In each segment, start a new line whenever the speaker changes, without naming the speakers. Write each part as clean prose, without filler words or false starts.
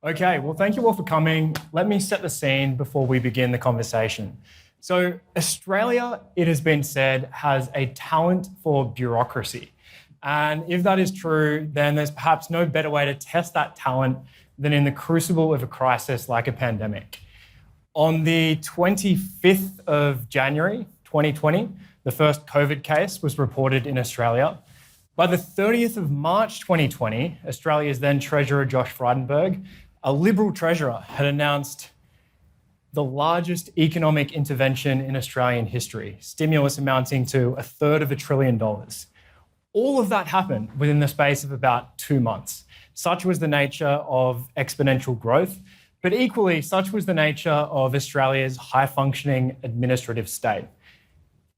Okay, well, thank you all for coming. Let me set the scene before we begin the conversation. So Australia, it has been said, has a talent for bureaucracy. And if that is true, then there's perhaps no better way to test that talent than in the crucible of a crisis like a pandemic. On the 25th of January, 2020, the first COVID case was reported in Australia. By the 30th of March 2020, Australia's then Treasurer Josh Frydenberg, a Liberal Treasurer, had announced the largest economic intervention in Australian history, stimulus amounting to $1/3 trillion. All of that happened within the space of about 2 months. Such was the nature of exponential growth, but equally, such was the nature of Australia's high-functioning administrative state.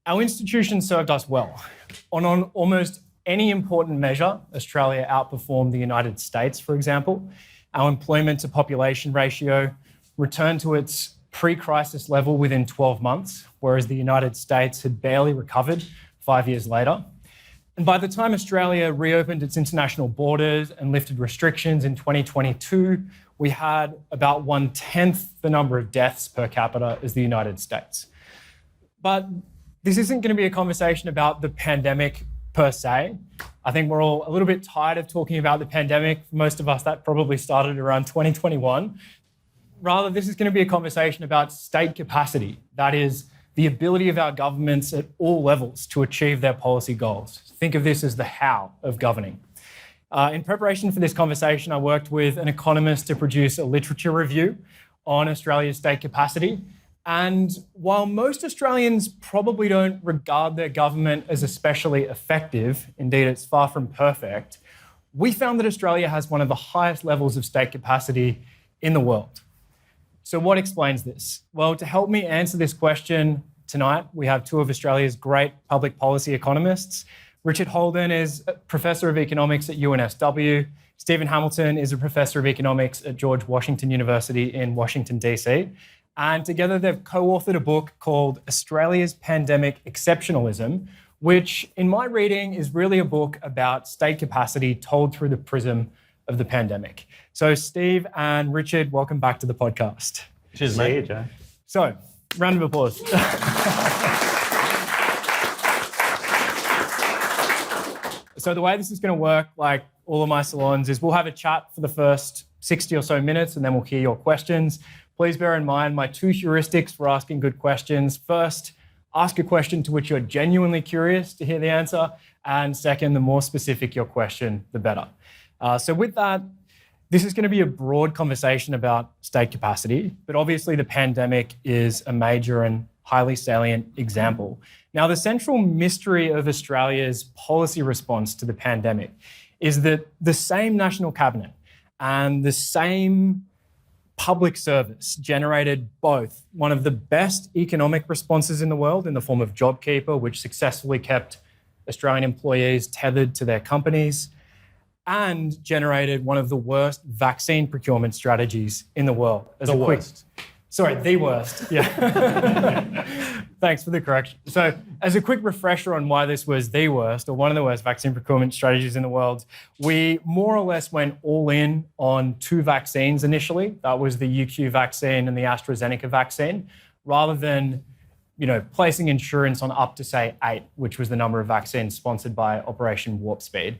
Our institutions served us well. On almost any important measure, Australia outperformed the United States, for example. Our employment to population ratio returned to its pre-crisis level within 12 months, whereas the United States had barely recovered 5 years later. And by the time Australia reopened its international borders and lifted restrictions in 2022, we had about 1/10 the number of deaths per capita as the United States. But this isn't going to be a conversation about the pandemic per se. I think we're all a little bit tired of talking about the pandemic. For most of us, that probably started around 2021. Rather, this is going to be a conversation about state capacity. That is, the ability of our governments at all levels to achieve their policy goals. Think of this as the how of governing. In preparation for this conversation, I worked with an economist to produce a literature review on Australia's state capacity. And while most Australians probably don't regard their government as especially effective, indeed it's far from perfect, we found that Australia has one of the highest levels of state capacity in the world. So what explains this? Well, to help me answer this question tonight, we have two of Australia's great public policy economists. Richard Holden is a Professor of Economics at UNSW. Stephen Hamilton is a Professor of Economics at George Washington University in Washington, DC. And together they've co-authored a book called Australia's Pandemic Exceptionalism, which in my reading is really a book about state capacity told through the prism of the pandemic. So Steve and Richard, welcome back to the podcast.
Cheers, mate. See you, Joe.
So, round of applause. So the way this is going to work, like all of my salons, is we'll have a chat for the first 60 or so minutes and then we'll hear your questions. Please bear in mind my two heuristics for asking good questions. First, ask a question to which you're genuinely curious to hear the answer. And second, the more specific your question, the better. So with that, this is going to be a broad conversation about state capacity, but obviously the pandemic is a major and highly salient example. Now, the central mystery of Australia's policy response to the pandemic is that the same National Cabinet and the same public service generated both one of the best economic responses in the world in the form of JobKeeper, which successfully kept Australian employees tethered to their companies, and generated one of the worst vaccine procurement strategies in the world. The worst. Yeah. Thanks for the correction. So as a quick refresher on why this was the worst, or one of the worst vaccine procurement strategies in the world, we more or less went all in on 2 vaccines initially. That was the UQ vaccine and the AstraZeneca vaccine, rather than placing insurance on up to, say, 8, which was the number of vaccines sponsored by Operation Warp Speed.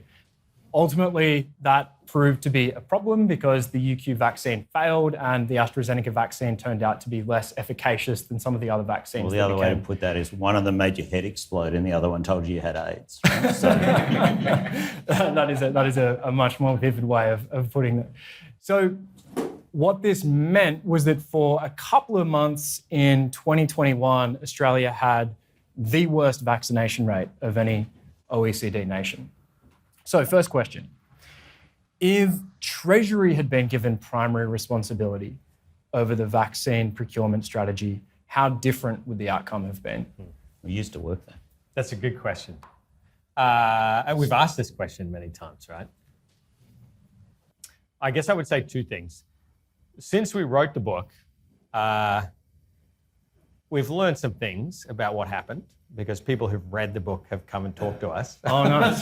Ultimately, that proved to be a problem because the UQ vaccine failed and the AstraZeneca vaccine turned out to be less efficacious than some of the other vaccines.
Well, the other way to put that is one of them made your head explode and the other one told you you had AIDS. Right? So
that is a much more vivid way of putting it. So what this meant was that for a couple of months in 2021, Australia had the worst vaccination rate of any OECD nation. So first question, if Treasury had been given primary responsibility over the vaccine procurement strategy, how different would the outcome have been?
We used to work there.
That's a good question. And we've asked this question many times, right? I guess I would say 2 things. Since we wrote the book, we've learned some things about what happened. because people who've read the book have come and talked to us.
Oh, nice.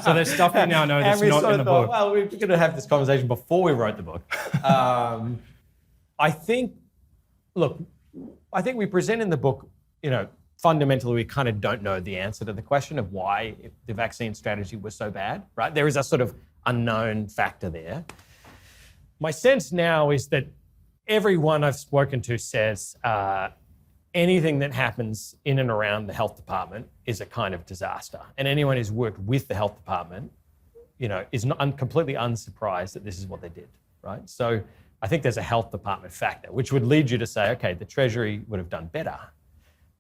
So there's stuff you now know that's
And we
not
sort
in
of
the
thought,
book.
well, we're going to have this conversation before we wrote the book. I think we present in the book, fundamentally we kind of don't know the answer to the question of why the vaccine strategy was so bad, right? There is a sort of unknown factor there. My sense now is that everyone I've spoken to says anything that happens in and around the health department is a kind of disaster. And anyone who's worked with the health department, is not completely unsurprised that this is what they did, right? So I think there's a health department factor, which would lead you to say, okay, the Treasury would have done better.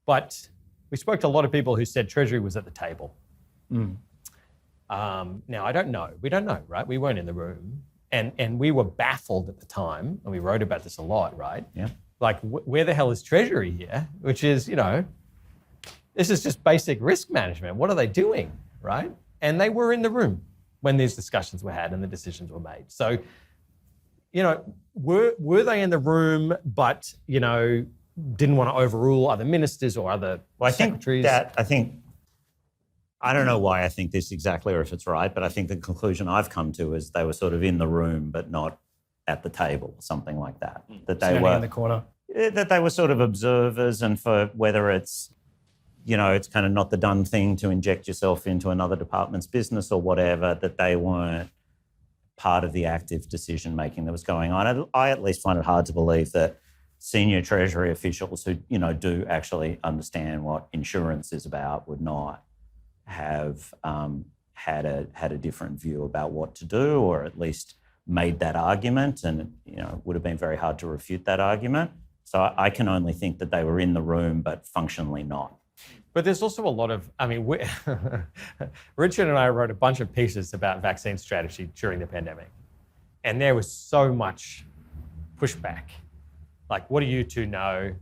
But we spoke to a lot of people who said Treasury was at the table. Now, I don't know. We don't know, right? We weren't in the room. And we were baffled at the time, and we wrote about this a lot, right?
Yeah.
Like, where the hell is Treasury here? Which is, this is just basic risk management. What are they doing, right? And they were in the room when these discussions were had and the decisions were made. So, were they in the room, but, didn't want to overrule other ministers or other secretaries?
I don't know why I think this exactly or if it's right, but I think the conclusion I've come to is they were sort of in the room but not at the table or something like that. That they
Standing
were
in the corner.
That they were sort of observers, and for whether it's, it's kind of not the done thing to inject yourself into another department's business or whatever, that they weren't part of the active decision making that was going on. I at least find it hard to believe that senior Treasury officials who, do actually understand what insurance is about would not have had a different view about what to do, or at least made that argument, and it would have been very hard to refute that argument. So I can only think that they were in the room but functionally not.
But there's also a lot of, Richard and I wrote a bunch of pieces about vaccine strategy during the pandemic, and there was so much pushback. Like, what do you two know?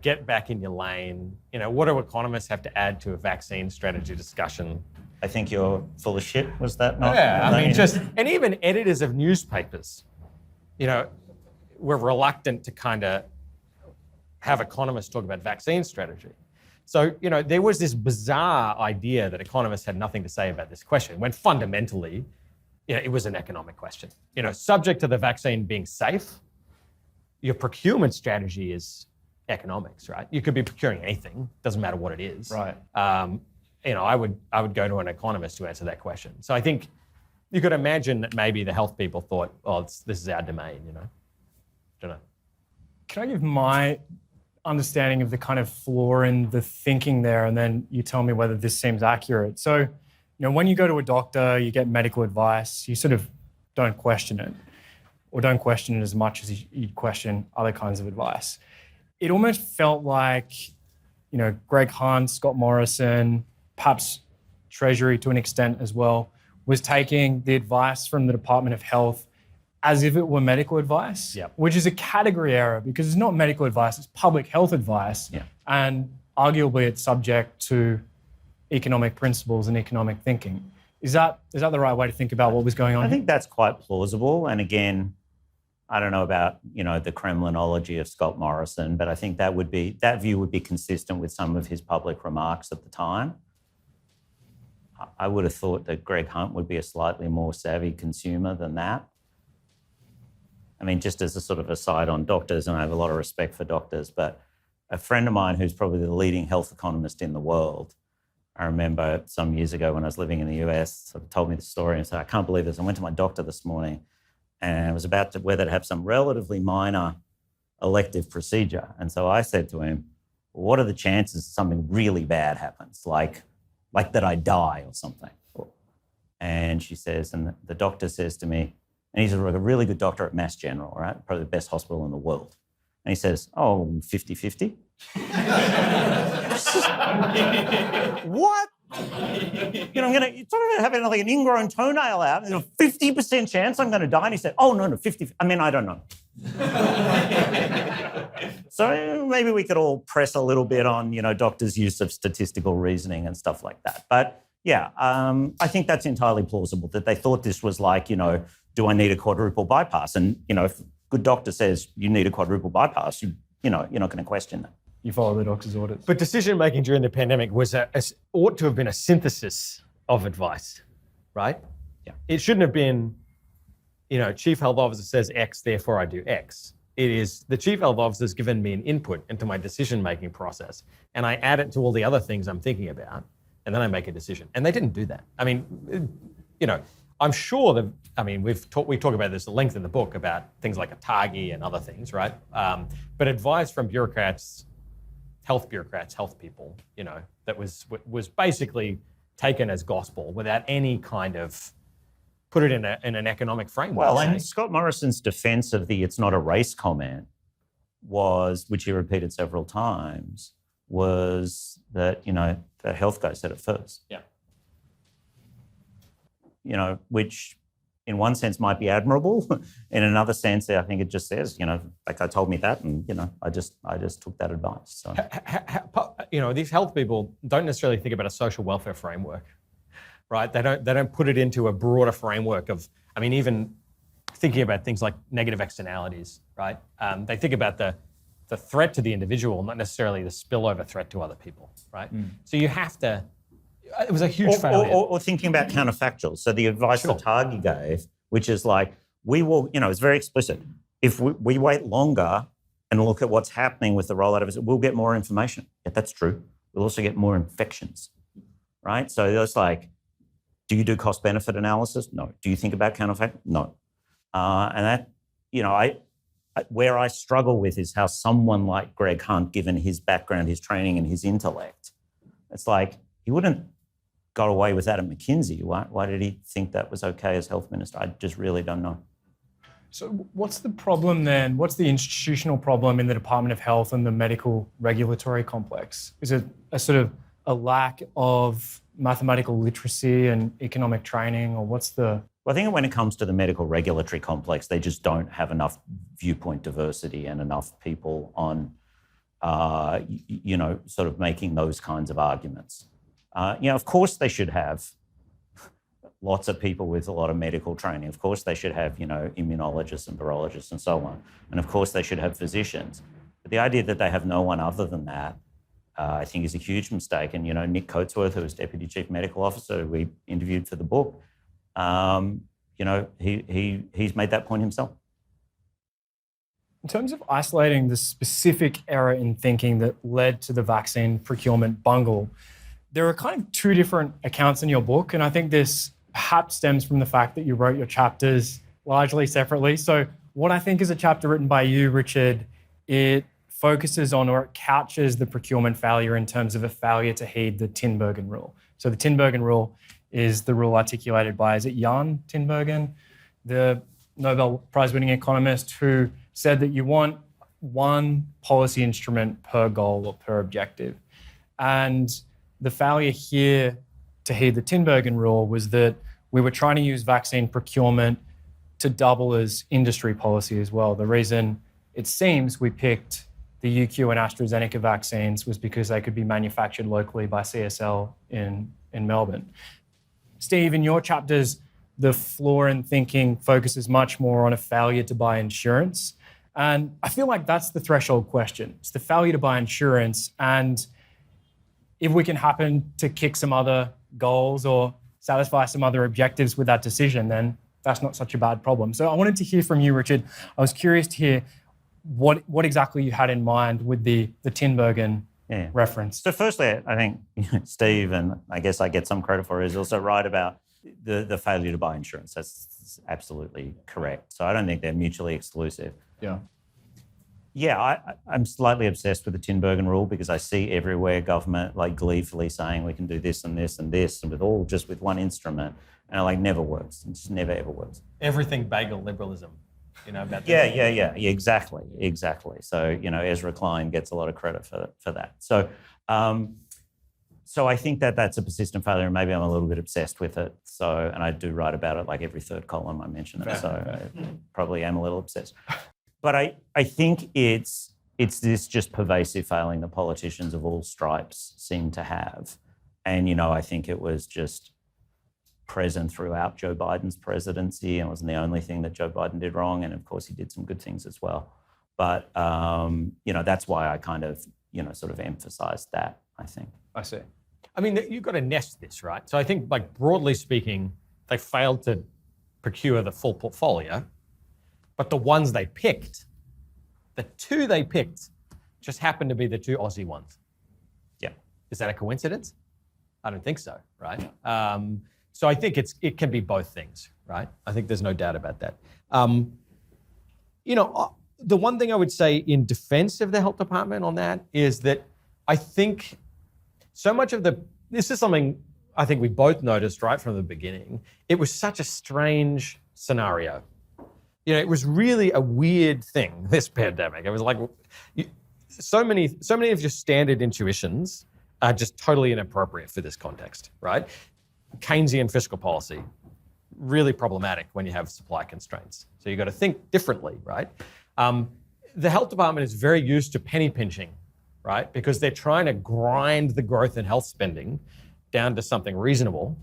Get back in your lane. What do economists have to add to a vaccine strategy discussion?
I think you're full of shit. Was that not?
Yeah, and even editors of newspapers, were reluctant to kind of have economists talk about vaccine strategy. So, there was this bizarre idea that economists had nothing to say about this question, when fundamentally, it was an economic question. Subject to the vaccine being safe, your procurement strategy is economics, right? You could be procuring anything, doesn't matter what it is.
Right.
I would go to an economist to answer that question. So I think you could imagine that maybe the health people thought, this is our domain, Don't know.
Can I give my understanding of the kind of flaw in the thinking there, and then you tell me whether this seems accurate? So, when you go to a doctor, you get medical advice, you sort of don't question it, or don't question it as much as you question other kinds of advice. It almost felt like, Greg Hunt, Scott Morrison, perhaps Treasury to an extent as well, was taking the advice from the Department of Health as if it were medical advice, which is a category error because it's not medical advice, it's public health advice.
Yeah.
And arguably it's subject to economic principles and economic thinking. Is that the right way to think about what was going on?
I think that's quite plausible. And again, I don't know about, the Kremlinology of Scott Morrison, but I think that view would be consistent with some of his public remarks at the time. I would have thought that Greg Hunt would be a slightly more savvy consumer than that. Just as a sort of aside on doctors, and I have a lot of respect for doctors, but a friend of mine who's probably the leading health economist in the world, I remember some years ago when I was living in the US, sort of told me the story and said, I can't believe this. I went to my doctor this morning and I was about to whether to have some relatively minor elective procedure. And so I said to him, what are the chances something really bad happens, like that I die or something? And she says, and the doctor says to me, and he's a really good doctor at Mass General, right? Probably the best hospital in the world. And he says, 50-50. What? I'm talking about having like an ingrown toenail out. There's a 50% chance I'm going to die. And he said, no, 50. I don't know. So maybe we could all press a little bit on, doctors' use of statistical reasoning and stuff like that. But yeah, I think that's entirely plausible that they thought this was like, do I need a quadruple bypass? And, if a good doctor says you need a quadruple bypass, you're not going to question that.
you follow the doctor's orders.
But decision making during the pandemic ought to have been a synthesis of advice, right?
Yeah.
It shouldn't have been, chief health officer says X, therefore I do X. It is the chief health officer has given me an input into my decision making process, and I add it to all the other things I'm thinking about, and then I make a decision. And they didn't do that. I mean, I'm sure that, we talk about this at length in the book about things like ATAGI and other things, right? But advice from bureaucrats, health people, that was basically taken as gospel without any kind of put it in an economic framework.
Well, and Scott Morrison's defense of the "it's not a race" comment which he repeated several times, was that, the health guy said it first.
Yeah.
Which in one sense might be admirable. In another sense, I think it just says, that guy told me that, and, I just took that advice. So,
these health people don't necessarily think about a social welfare framework, right? They don't put it into a broader framework of, even thinking about things like negative externalities, right? They think about the threat to the individual, not necessarily the spillover threat to other people, right? So you have to. It was a huge failure.
Or thinking about counterfactuals. So the advice that Tagi gave, which is like, we will, it's very explicit. If we wait longer and look at what's happening with the rollout of it, we'll get more information. Yeah, that's true. We'll also get more infections, right? So it's like, do you do cost-benefit analysis? No. Do you think about counterfactuals? No. And that, where I struggle with is how someone like Greg Hunt, given his background, his training and his intellect, it's like, he wouldn't got away with that at McKinsey. Why did he think that was okay as health minister? I just really don't know.
So what's the problem then? What's the institutional problem in the Department of Health and the medical regulatory complex? Is it a sort of a lack of mathematical literacy and economic training, or what's the...
Well, I think when it comes to the medical regulatory complex, they just don't have enough viewpoint diversity and enough people on, sort of making those kinds of arguments. Of course they should have lots of people with a lot of medical training. Of course they should have, immunologists and virologists and so on. And of course they should have physicians. But the idea that they have no one other than that, I think is a huge mistake. And, Nick Coatsworth, who was Deputy Chief Medical Officer, who we interviewed for the book, he's made that point himself.
In terms of isolating the specific error in thinking that led to the vaccine procurement bungle, there are kind of two different accounts in your book, and I think this perhaps stems from the fact that you wrote your chapters largely separately. So what I think is a chapter written by you, Richard, it focuses on, or it couches the procurement failure in terms of a failure to heed the Tinbergen rule. So the Tinbergen rule is the rule articulated by, is it Jan Tinbergen, the Nobel Prize-winning economist, who said that you want one policy instrument per goal or per objective. And the failure here to heed the Tinbergen rule was that we were trying to use vaccine procurement to double as industry policy as well. The reason it seems we picked the UQ and AstraZeneca vaccines was because they could be manufactured locally by CSL in Melbourne. Steve, in your chapters, the flaw in thinking focuses much more on a failure to buy insurance. And I feel like that's the threshold question. It's the failure to buy insurance, and if we can happen to kick some other goals or satisfy some other objectives with that decision, then that's not such a bad problem. So I wanted to hear from you, Richard. I was curious to hear what exactly you had in mind with the Tinbergen reference.
So firstly, I think Steve, and I guess I get some credit for it, is also right about the failure to buy insurance. That's absolutely correct. So I don't think they're mutually exclusive. Yeah, I'm slightly obsessed with the Tinbergen rule because I see everywhere government like gleefully saying we can do this and this and this, and with one instrument, and it never works. It just never ever works.
Everything bagel liberalism, about this.
Yeah, exactly. So Ezra Klein gets a lot of credit for that. So I think that's a persistent failure, and maybe I'm a little bit obsessed with it. So, and I do write about it every third column I mention it. So I probably am a little obsessed. But I think it's this just pervasive failing that politicians of all stripes seem to have. And, I think it was just present throughout Joe Biden's presidency, and it wasn't the only thing that Joe Biden did wrong. And of course, he did some good things as well. But, that's why I kind of, sort of emphasised that, I think.
I see.
I mean, you've got to nest this, right? So I think, like, broadly speaking, they failed to procure the full portfolio, but the ones they picked, the two they picked, just happened to be the two Aussie ones.
Yeah.
Is that a coincidence? I don't think so, right? So I think it can be both things, right? I think there's no doubt about that. The one thing I would say in defense of the health department on that is that I think so much of this is something I think we both noticed right from the beginning. It was such a strange scenario. It was really a weird thing, this pandemic. It was like so many of your standard intuitions are just totally inappropriate for this context, right? Keynesian fiscal policy, really problematic when you have supply constraints. So you've got to think differently, right? The health department is very used to penny pinching, right? Because they're trying to grind the growth in health spending down to something reasonable.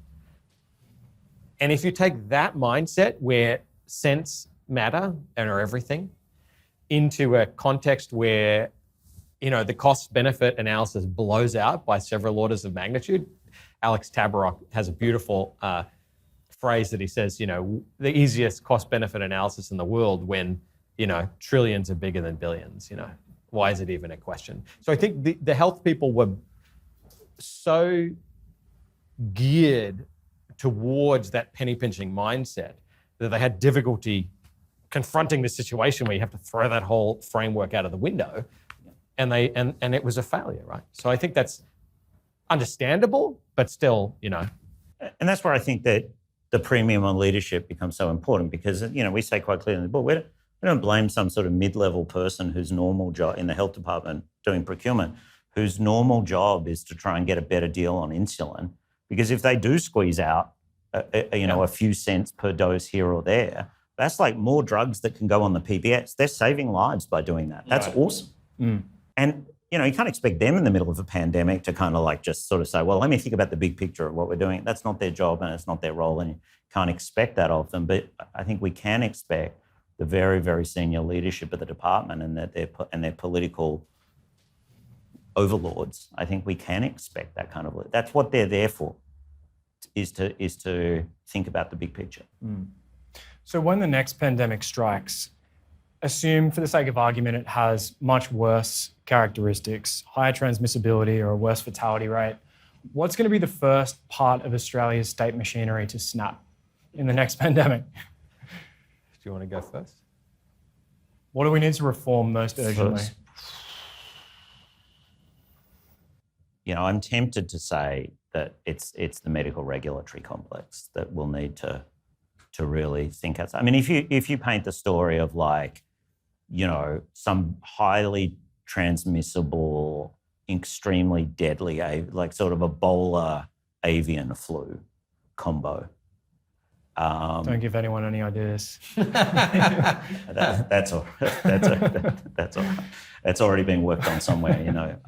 And if you take that mindset where cents matter and are everything into a context where, the cost-benefit analysis blows out by several orders of magnitude, Alex Tabarrok has a beautiful phrase that he says, the easiest cost-benefit analysis in the world when, trillions are bigger than billions, Why is it even a question? So I think the health people were so geared towards that penny pinching mindset that they had difficulty confronting the situation where you have to throw that whole framework out of the window, and it was a failure, right? So I think that's understandable, but still,
And that's where I think that the premium on leadership becomes so important because, we say quite clearly in the book, we don't blame some sort of mid-level person whose normal job in the health department doing procurement, whose normal job is to try and get a better deal on insulin. Because if they do squeeze out, a few cents per dose here or there, that's like more drugs that can go on the PBS. They're saving lives by doing that. That's awesome. Mm. And, you can't expect them in the middle of a pandemic to kind of like just sort of say, well, let me think about the big picture of what we're doing. That's not their job and it's not their role and you can't expect that of them. But I think we can expect the very, very senior leadership of the department and their political overlords. I think we can expect that kind of. That's what they're there for, is to think about the big picture.
Mm. So when the next pandemic strikes, assume for the sake of argument it has much worse characteristics, higher transmissibility or a worse fatality rate. What's going to be the first part of Australia's state machinery to snap in the next pandemic?
Do you want to go first?
What do we need to reform most urgently?
I'm tempted to say that it's the medical regulatory complex that will need to really think outside. I mean, if you paint the story of like, some highly transmissible, extremely deadly, like sort of Ebola avian flu combo.
Don't give anyone any ideas.
That's already been worked on somewhere,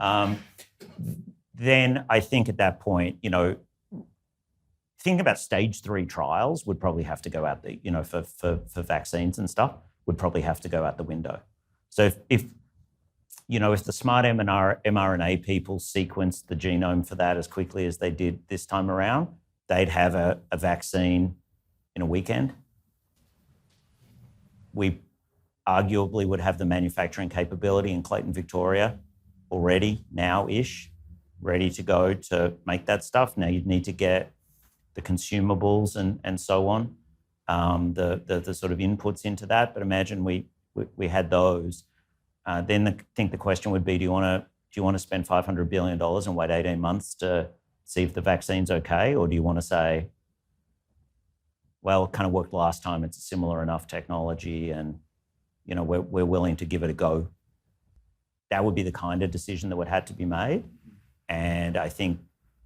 Then I think at that point, thinking about stage 3 trials would probably have to go out for vaccines and stuff would probably have to go out the window. So if the smart mRNA people sequenced the genome for that as quickly as they did this time around, they'd have a vaccine in a weekend. We arguably would have the manufacturing capability in Clayton, Victoria already now-ish, ready to go to make that stuff. Now you'd need to get the consumables and so on, the sort of inputs into that. But imagine we had those. Then I think the question would be: Do you want to spend $500 billion and wait 18 months to see if the vaccine's okay, or do you want to say, well, it kind of worked last time. It's a similar enough technology, and we're willing to give it a go. That would be the kind of decision that would have to be made, and I think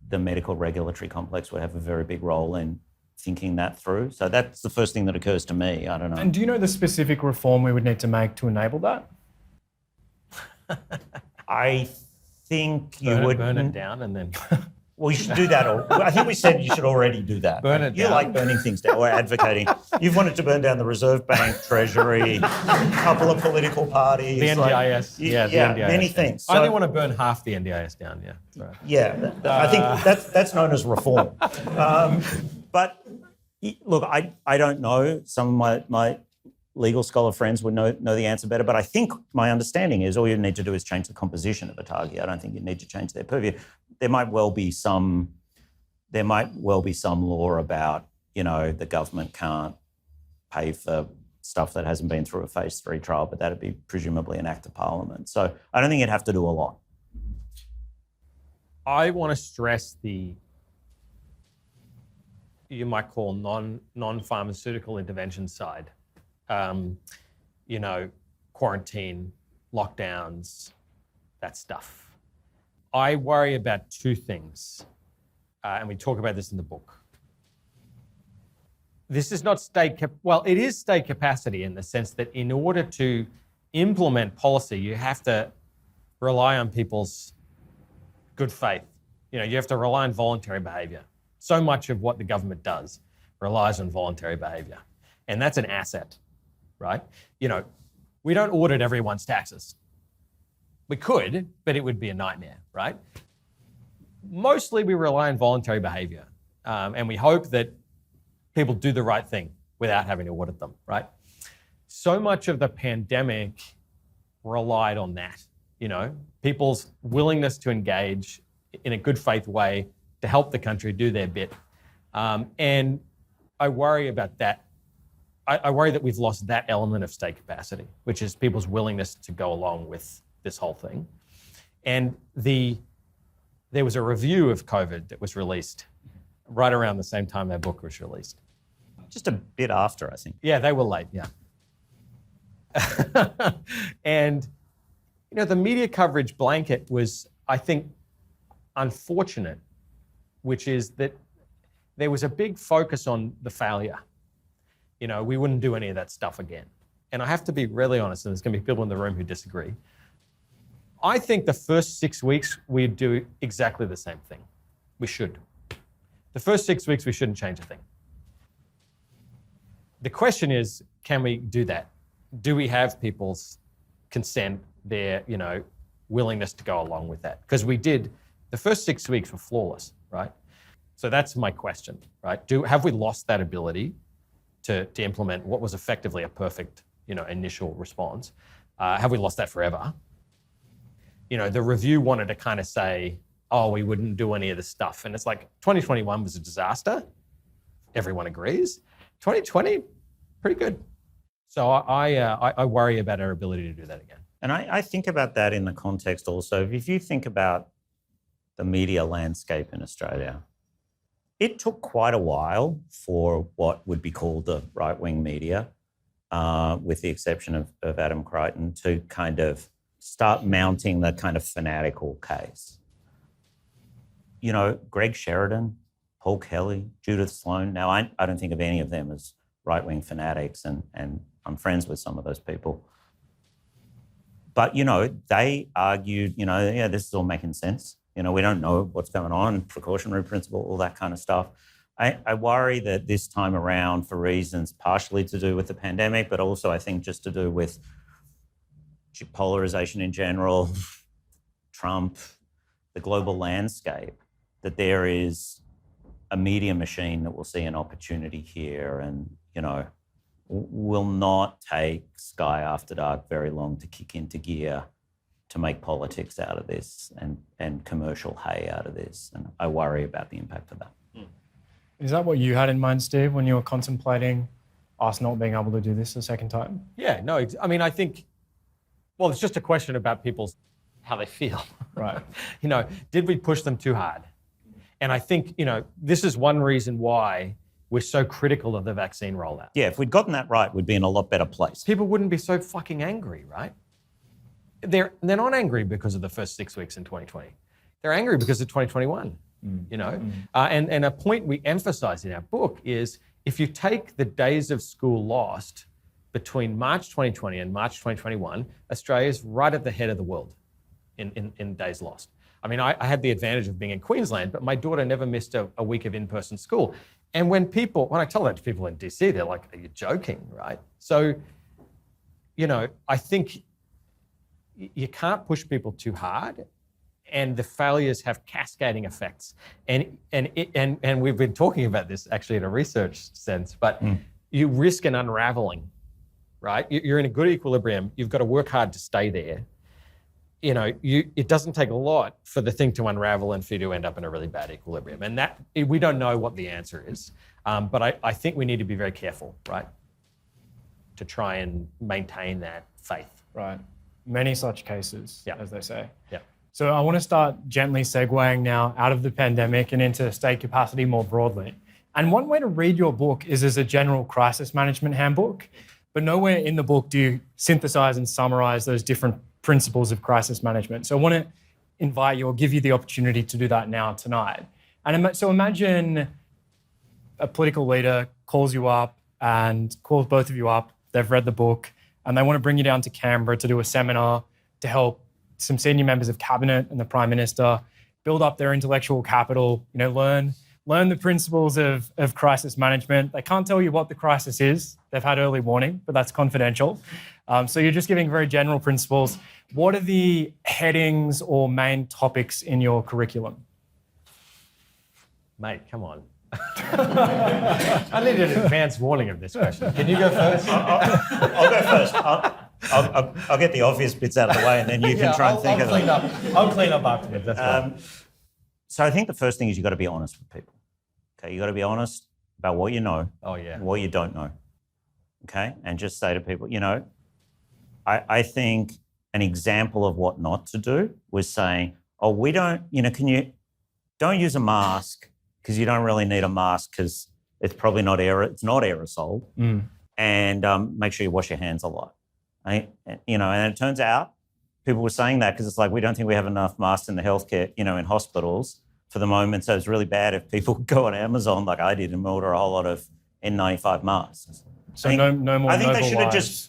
the medical regulatory complex would have a very big role in thinking that through. So that's the first thing that occurs to me. I don't know.
And do you know the specific reform we would need to make to enable that?
I think you would
burn it down and then.
Well, you should do that. I think we said you should already do that.
Burn it
You
down.
like burning things down. We're advocating. You've wanted to burn down the Reserve Bank, Treasury, a couple of political parties.
The NDIS.
The
NDIS.
many things.
I only want to burn half the NDIS down, yeah. Right.
Yeah, I think that's known as reform. But look, I don't know. Some of my legal scholar friends would know the answer better, but I think my understanding is all you need to do is change the composition of a target. I don't think you need to change their purview. There might well be some law about, the government can't pay for stuff that hasn't been through a phase 3 trial, but that'd be presumably an act of parliament. So I don't think you'd have to do a lot.
I want to stress you might call non-pharmaceutical intervention side. Quarantine, lockdowns, that stuff. I worry about two things, and we talk about this in the book. This is not it is state capacity in the sense that in order to implement policy, you have to rely on people's good faith. You have to rely on voluntary behaviour. So much of what the government does relies on voluntary behaviour, and that's an asset, right? We don't audit everyone's taxes. We could, but it would be a nightmare, right? Mostly we rely on voluntary behaviour, and we hope that people do the right thing without having to audit them, right? So much of the pandemic relied on that, people's willingness to engage in a good faith way to help the country do their bit. And I worry about that. I worry that we've lost that element of state capacity, which is people's willingness to go along with this whole thing. And there was a review of COVID that was released right around the same time that book was released.
Just a bit after, I think.
Yeah, they were late, yeah. And, the media coverage blanket was, I think, unfortunate, which is that there was a big focus on the failure. We wouldn't do any of that stuff again. And I have to be really honest, and there's going to be people in the room who disagree. I think the first 6 weeks we'd do exactly the same thing. We should. The first 6 weeks we shouldn't change a thing. The question is, can we do that? Do we have people's consent, their, willingness to go along with that? Because we did, the first 6 weeks were flawless, right? So that's my question, right? Have we lost that ability to implement what was effectively a perfect, initial response? Have we lost that forever? The review wanted to kind of say, oh, we wouldn't do any of this stuff. And it's like, 2021 was a disaster. Everyone agrees. 2020, pretty good. So I worry about our ability to do that again.
And I think about that in the context also. If you think about the media landscape in Australia, it took quite a while for what would be called the right-wing media, with the exception of Adam Crichton, to kind of start mounting the kind of fanatical case. Greg Sheridan, Paul Kelly, Judith Sloan. Now, I don't think of any of them as right-wing fanatics, and I'm friends with some of those people. But, they argued, this is all making sense. We don't know what's going on, precautionary principle, all that kind of stuff. I worry that this time around, for reasons partially to do with the pandemic, but also I think just to do with polarisation in general, Trump, the global landscape, that there is a media machine that will see an opportunity here and, will not take Sky After Dark very long to kick into gear to make politics out of this and commercial hay out of this. And I worry about the impact of that.
Is that what you had in mind, Steve, when you were contemplating us not being able to do this a second time?
Yeah, no, I mean, I think, well, it's just a question about how they feel.
Right.
Did we push them too hard? And I think, this is one reason why we're so critical of the vaccine rollout.
Yeah, if we'd gotten that right, we'd be in a lot better place. People
wouldn't be so fucking angry, right? They're not angry because of the first 6 weeks in 2020. They're angry because of 2021, And a point we emphasize in our book is if you take the days of school lost between March 2020 and March 2021, Australia's right at the head of the world in days lost. I mean, I had the advantage of being in Queensland, but my daughter never missed a week of in-person school. And when I tell that to people in DC, they're like, are you joking, right? So, I think you can't push people too hard, and the failures have cascading effects. And we've been talking about this actually in a research sense, but you risk an unraveling, right? You're in a good equilibrium. You've got to work hard to stay there. It doesn't take a lot for the thing to unravel and for you to end up in a really bad equilibrium. And that we don't know what the answer is, but I think we need to be very careful, right, to try and maintain that faith.
Right. Many such cases,
Yeah.
as they say.
Yeah.
So I want to start gently segueing now out of the pandemic and into state capacity more broadly. And one way to read your book is as a general crisis management handbook, but nowhere in the book do you synthesize and summarize those different principles of crisis management. So I want to invite you or give you the opportunity to do that now tonight. And so imagine a political leader calls you up and calls both of you up. They've read the book and they want to bring you down to Canberra to do a seminar to help some senior members of cabinet and the Prime Minister build up their intellectual capital, learn the principles of crisis management. They can't tell you what the crisis is. They've had early warning, but that's confidential. So you're just giving very general principles. What are the headings or main topics in your curriculum?
Mate, come on. I need an advance warning of this question. Can you go first?
I'll go first. I'll get the obvious bits out of the way, and then you can try and think of it.
I'll clean up afterwards. That's fine.
So I think the first thing is you've got to be honest with people. Okay, you've got to be honest about what you know, and what you don't know. Okay, and just say to people, I think an example of what not to do was saying, oh, we don't, don't use a mask because you don't really need a mask because it's probably not it's not aerosol. And make sure you wash your hands a lot. And it turns out people were saying that because it's like, we don't think we have enough masks in the healthcare, in hospitals for the moment. So it's really bad if people go on Amazon like I did and order a whole lot of N95 masks.
So no more.
I think they should have
lives.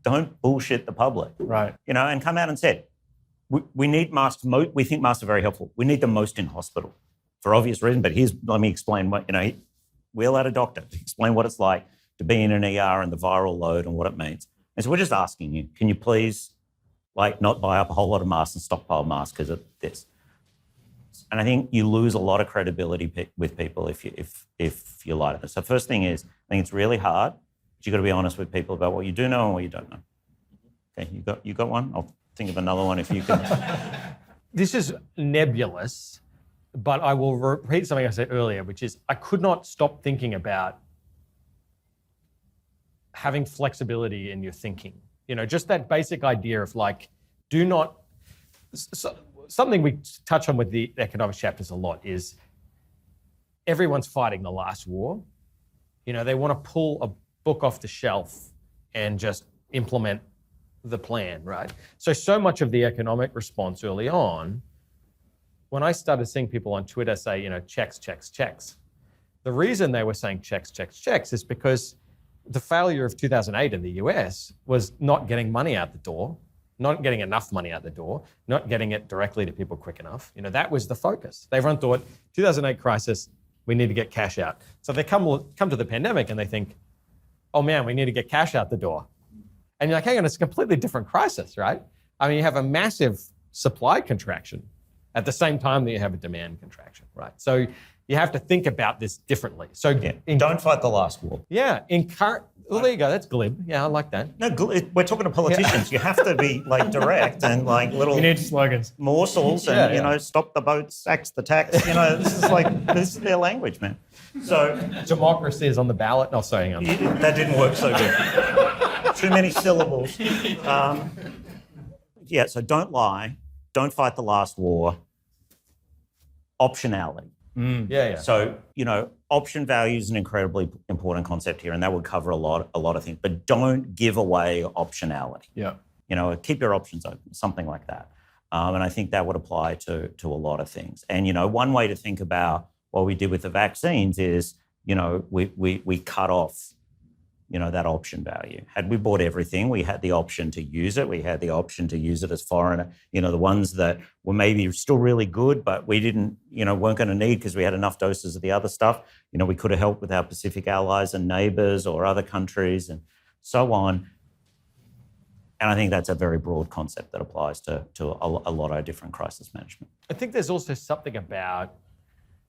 don't bullshit the public.
Right.
And come out and said, we need masks. We think masks are very helpful. We need them most in hospital for obvious reasons. But let me explain what, wheel out a doctor to explain what it's like to be in an ER and the viral load and what it means. And so we're just asking you, can you please not buy up a whole lot of masks and stockpile masks because of this? And I think you lose a lot of credibility with people if you lie to them. So first thing is, I think it's really hard, but you've got to be honest with people about what you do know and what you don't know. Okay, you got one? I'll think of another one if you can.
This is nebulous, but I will repeat something I said earlier, which is I could not stop thinking about having flexibility in your thinking. Just that basic idea of do not... Something we touch on with the economics chapters a lot is everyone's fighting the last war. They want to pull a book off the shelf and just implement the plan, right? So much of the economic response early on, when I started seeing people on Twitter say, checks, checks, checks, the reason they were saying checks, checks, checks is because the failure of 2008 in the US was not getting money out the door, not getting enough money out the door, not getting it directly to people quick enough. That was the focus. Everyone thought, 2008 crisis, we need to get cash out. So they come to the pandemic and they think, oh man, we need to get cash out the door. And you're like, hang on, it's a completely different crisis, right? I mean, you have a massive supply contraction at the same time that you have a demand contraction, right? So you have to think about this differently. So
don't fight the last war.
Yeah, well, there you go. That's glib. Yeah, I like that.
No, we're talking to politicians. You have to be direct and little.
You need slogans,
morsels, and stop the boats, axe the tax. This is their language, man. So
democracy is on the ballot. No, sorry, hang on.
That didn't work so good. Too many syllables. So don't lie. Don't fight the last war. Optionality. So, option value is an incredibly important concept here, and that would cover a lot of things. But don't give away optionality.
Yeah.
Keep your options open, something like that. And I think that would apply to a lot of things. And, one way to think about what we did with the vaccines is, we cut off, that option value. Had we bought everything, we had the option to use it. We had the option to use it as foreign, the ones that were maybe still really good, but we didn't, weren't going to need because we had enough doses of the other stuff. We could have helped with our Pacific allies and neighbours or other countries and so on. And I think that's a very broad concept that applies to a lot of different crisis management.
I think there's also something about,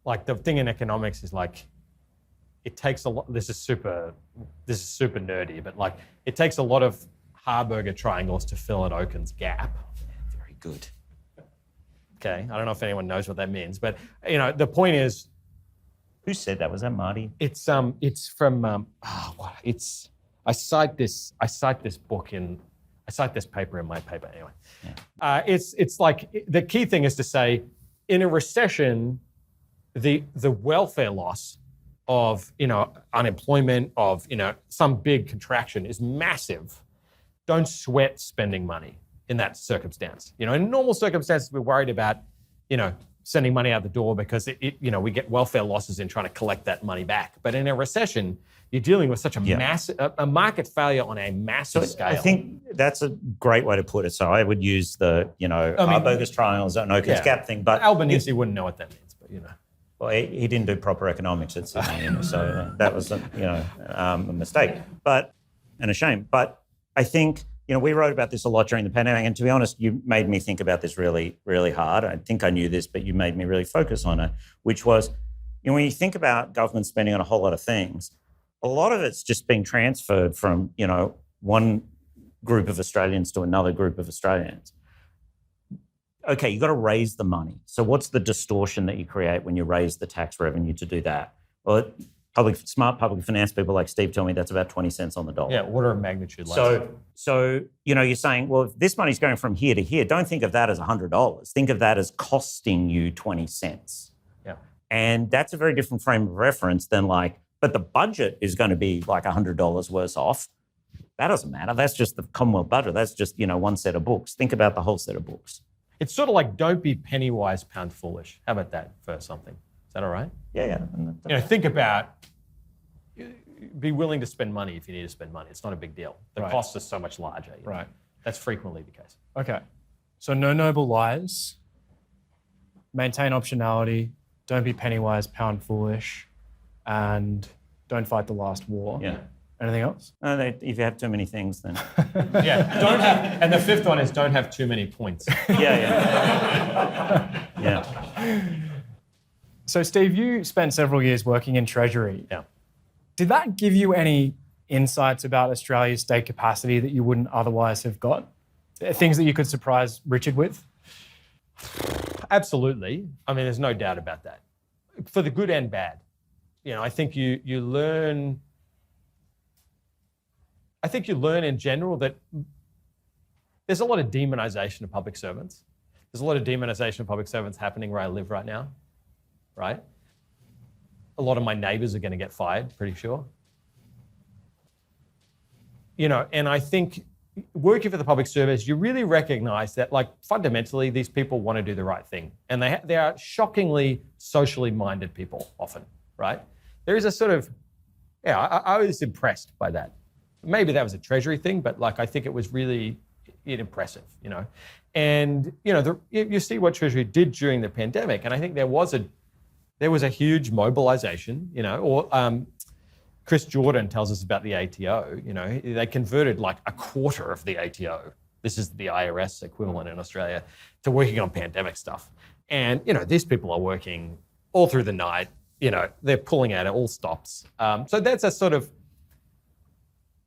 like, the thing in economics is like, it takes a lot. This is super nerdy, but like, it takes a lot of Harburger triangles to fill an Okun's gap.
Very good.
Okay, I don't know if anyone knows what that means, but the point is,
who said that? Was that Marty?
it's from I cite this paper in my paper anyway.
Yeah.
It's like, the key thing is to say, in a recession, the welfare loss of unemployment, of some big contraction is massive. Don't sweat spending money in that circumstance. In normal circumstances, we're worried about sending money out the door because we get welfare losses in trying to collect that money back. But in a recession, you're dealing with such a massive a market failure on a massive scale.
I think that's a great way to put it. So I would use the Harburger's triangles and Okun's gap thing, but
Albanese wouldn't know what that means, but
Well, he didn't do proper economics at Sydney, so that was a mistake, and a shame. But I think we wrote about this a lot during the pandemic, and to be honest, you made me think about this really, really hard. I think I knew this, but you made me really focus on it, which was, when you think about government spending on a whole lot of things, a lot of it's just being transferred from one group of Australians to another group of Australians. Okay, you've got to raise the money. So what's the distortion that you create when you raise the tax revenue to do that? Well, smart public finance people like Steve tell me that's about 20 cents on the dollar.
Yeah, order of magnitude less.
So you're saying, well, if this money's going from here to here, don't think of that as $100. Think of that as costing you 20 cents.
Yeah.
And that's a very different frame of reference than but the budget is going to be like $100 worse off. That doesn't matter. That's just the Commonwealth budget. That's just, one set of books. Think about the whole set of books.
It's sort of like, don't be penny wise, pound foolish. How about that for something? Is that all right?
Yeah.
Think about, be willing to spend money if you need to spend money. It's not a big deal. The costs are so much larger.
Right.
That's frequently the case.
Okay. So no noble lies, maintain optionality, don't be penny wise, pound foolish, and don't fight the last war.
Yeah.
Anything else?
No, if you have too many things, then...
And the fifth one is don't have too many points.
Yeah.
So Steve, you spent several years working in Treasury.
Yeah.
Did that give you any insights about Australia's state capacity that you wouldn't otherwise have got? Things that you could surprise Richard with?
Absolutely. I mean, there's no doubt about that. For the good and bad. I think you learn... I think you learn in general that there's a lot of demonisation of public servants. There's a lot of demonisation of public servants happening where I live right now, right? A lot of my neighbours are going to get fired, pretty sure. And I think working for the public service, you really recognise that, fundamentally, these people want to do the right thing. And they are shockingly socially minded people often, right? There is a sort of, I was impressed by that. Maybe that was a Treasury thing, but I think it was really impressive, And you see what Treasury did during the pandemic, and I think there was a huge mobilisation, Or Chris Jordan tells us about the ATO. They converted a quarter of the ATO. This is the IRS equivalent in Australia, to working on pandemic stuff. And these people are working all through the night. They're pulling out at all stops. So that's a sort of.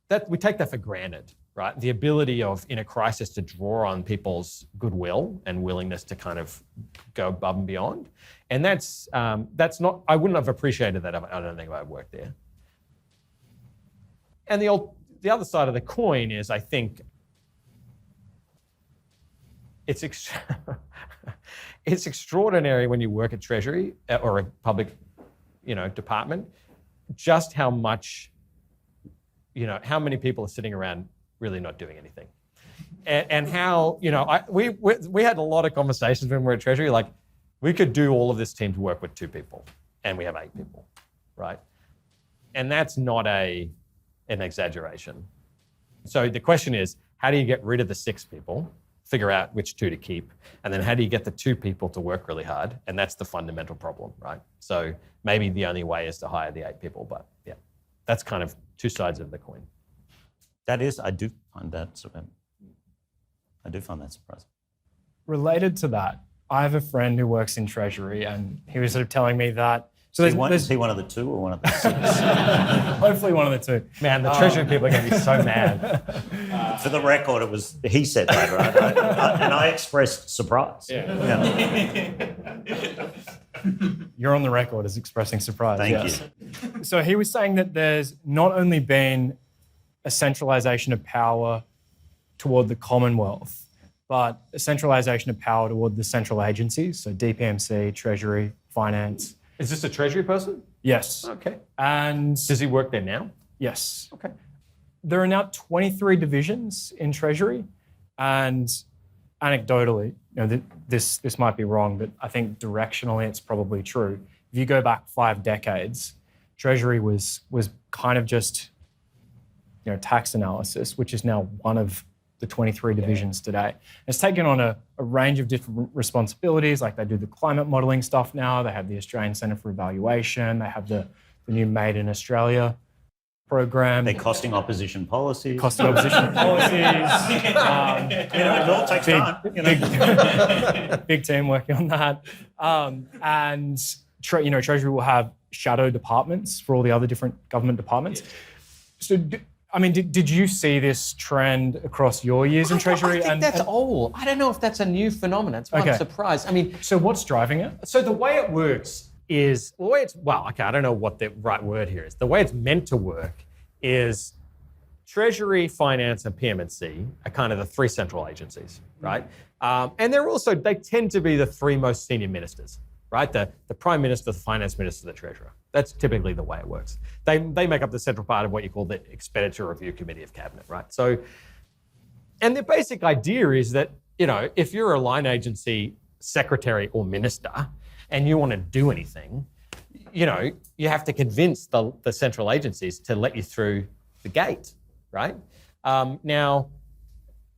That we take that for granted, right? The ability of, in a crisis, to draw on people's goodwill and willingness to kind of go above and beyond. And that's not, I wouldn't have appreciated that. I don't think if I worked there. And the other side of the coin is, I think, it's extraordinary when you work at Treasury or a public, department, just how much, how many people are sitting around really not doing anything, and how we had a lot of conversations when we were at Treasury. We could do all of this team to work with 2 people, and we have 8 people, right? And that's not a an exaggeration. So the question is, how do you get rid of the 6 people, figure out which 2 to keep, and then how do you get the 2 people to work really hard? And that's the fundamental problem, right? So maybe the only way is to hire the 8 people, but yeah, that's kind of 2 sides of the coin.
I do find that surprising.
Related to that, I have a friend who works in Treasury, and he was sort of telling me that. So
Is he one of the 2 or one of the 6?
Hopefully one of the 2.
Man, the Treasury people are going to be so mad.
For the record, he said that, right? And I expressed surprise.
Yeah.
You're on the record as expressing surprise.
Thank
yes. you. So he was saying that there's not only been a centralisation of power toward the Commonwealth, but a centralisation of power toward the central agencies, so DPMC, Treasury, Finance.
Is this a Treasury person?
Yes.
Okay.
And
Does he work there now?
yes.
Okay.
There are now 23 divisions in Treasury, and anecdotally, this might be wrong, but I think directionally it's probably true. If you go back 5 decades, Treasury was kind of just tax analysis, which is now one of the 23 divisions today. It's taken on a range of different responsibilities, like they do the climate modelling stuff now, they have the Australian Centre for Evaluation, they have the new Made in Australia program.
They're costing opposition policies.
Costing opposition policies.
It all takes time.
Big team working on that. And Treasury will have shadow departments for all the other different government departments. So, did you see this trend across your years in Treasury?
I think that's old. I don't know if that's a new phenomenon. That's why I'm surprised.
So what's driving it?
So the way it works is, I don't know what the right word here is. The way it's meant to work is Treasury, Finance, and PM&C are kind of the 3 central agencies, right? And they tend to be the 3 most senior ministers, right? The Prime Minister, the Finance Minister, the Treasurer. That's typically the way it works. They make up the central part of what you call the Expenditure Review Committee of Cabinet, right? So, and the basic idea is that, if you're a line agency secretary or minister and you want to do anything, you have to convince the central agencies to let you through the gate, right? Now,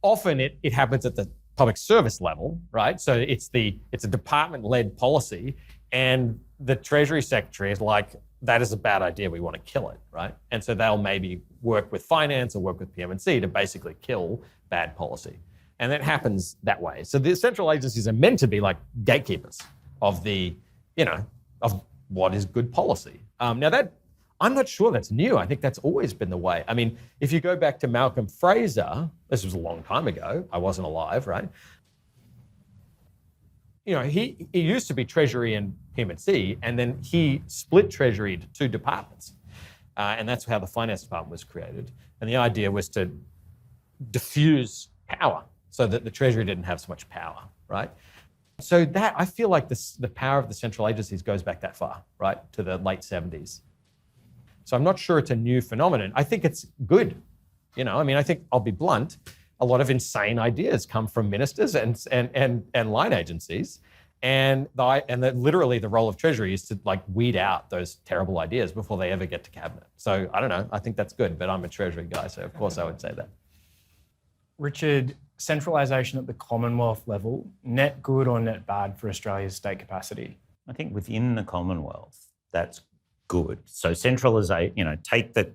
often it happens at the public service level, right? So it's a department-led policy, and the Treasury Secretary is like, that is a bad idea, we want to kill it, right? And so they'll maybe work with Finance or work with PM&C to basically kill bad policy. And that happens that way. So the central agencies are meant to be like gatekeepers of of what is good policy. Now that, I'm not sure that's new. I think that's always been the way. If you go back to Malcolm Fraser, this was a long time ago, I wasn't alive, right? He used to be Treasury and PM&C, and then he split Treasury into 2 departments. And that's how the Finance Department was created. And the idea was to diffuse power so that the Treasury didn't have so much power, right? So that, I feel like the power of the central agencies goes back that far, right, to the late 70s. So I'm not sure it's a new phenomenon. I think it's good. I think, I'll be blunt, a lot of insane ideas come from ministers and line agencies. And literally the role of Treasury is to weed out those terrible ideas before they ever get to cabinet. So I don't know, I think that's good, but I'm a Treasury guy, so of course I would say that.
Richard, centralisation at the Commonwealth level, net good or net bad for Australia's state capacity?
I think within the Commonwealth, that's good. So centralisation, take the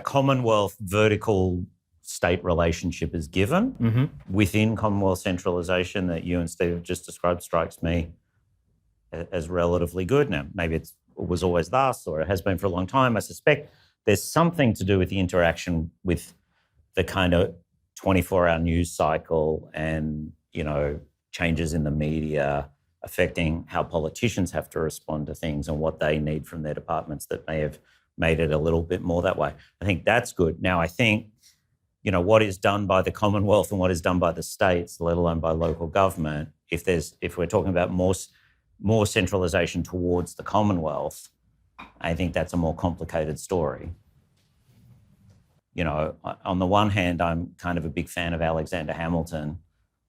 Commonwealth vertical state relationship is given. Within Commonwealth centralisation that you and Steve have just described strikes me as relatively good. Now, maybe it was always thus or it has been for a long time. I suspect there's something to do with the interaction with the kind of 24-hour news cycle and, changes in the media affecting how politicians have to respond to things and what they need from their departments that may have made it a little bit more that way. I think that's good. Now, I think what is done by the Commonwealth and what is done by the states, let alone by local government, if we're talking about more centralisation towards the Commonwealth, I think that's a more complicated story. On the one hand, I'm kind of a big fan of Alexander Hamilton.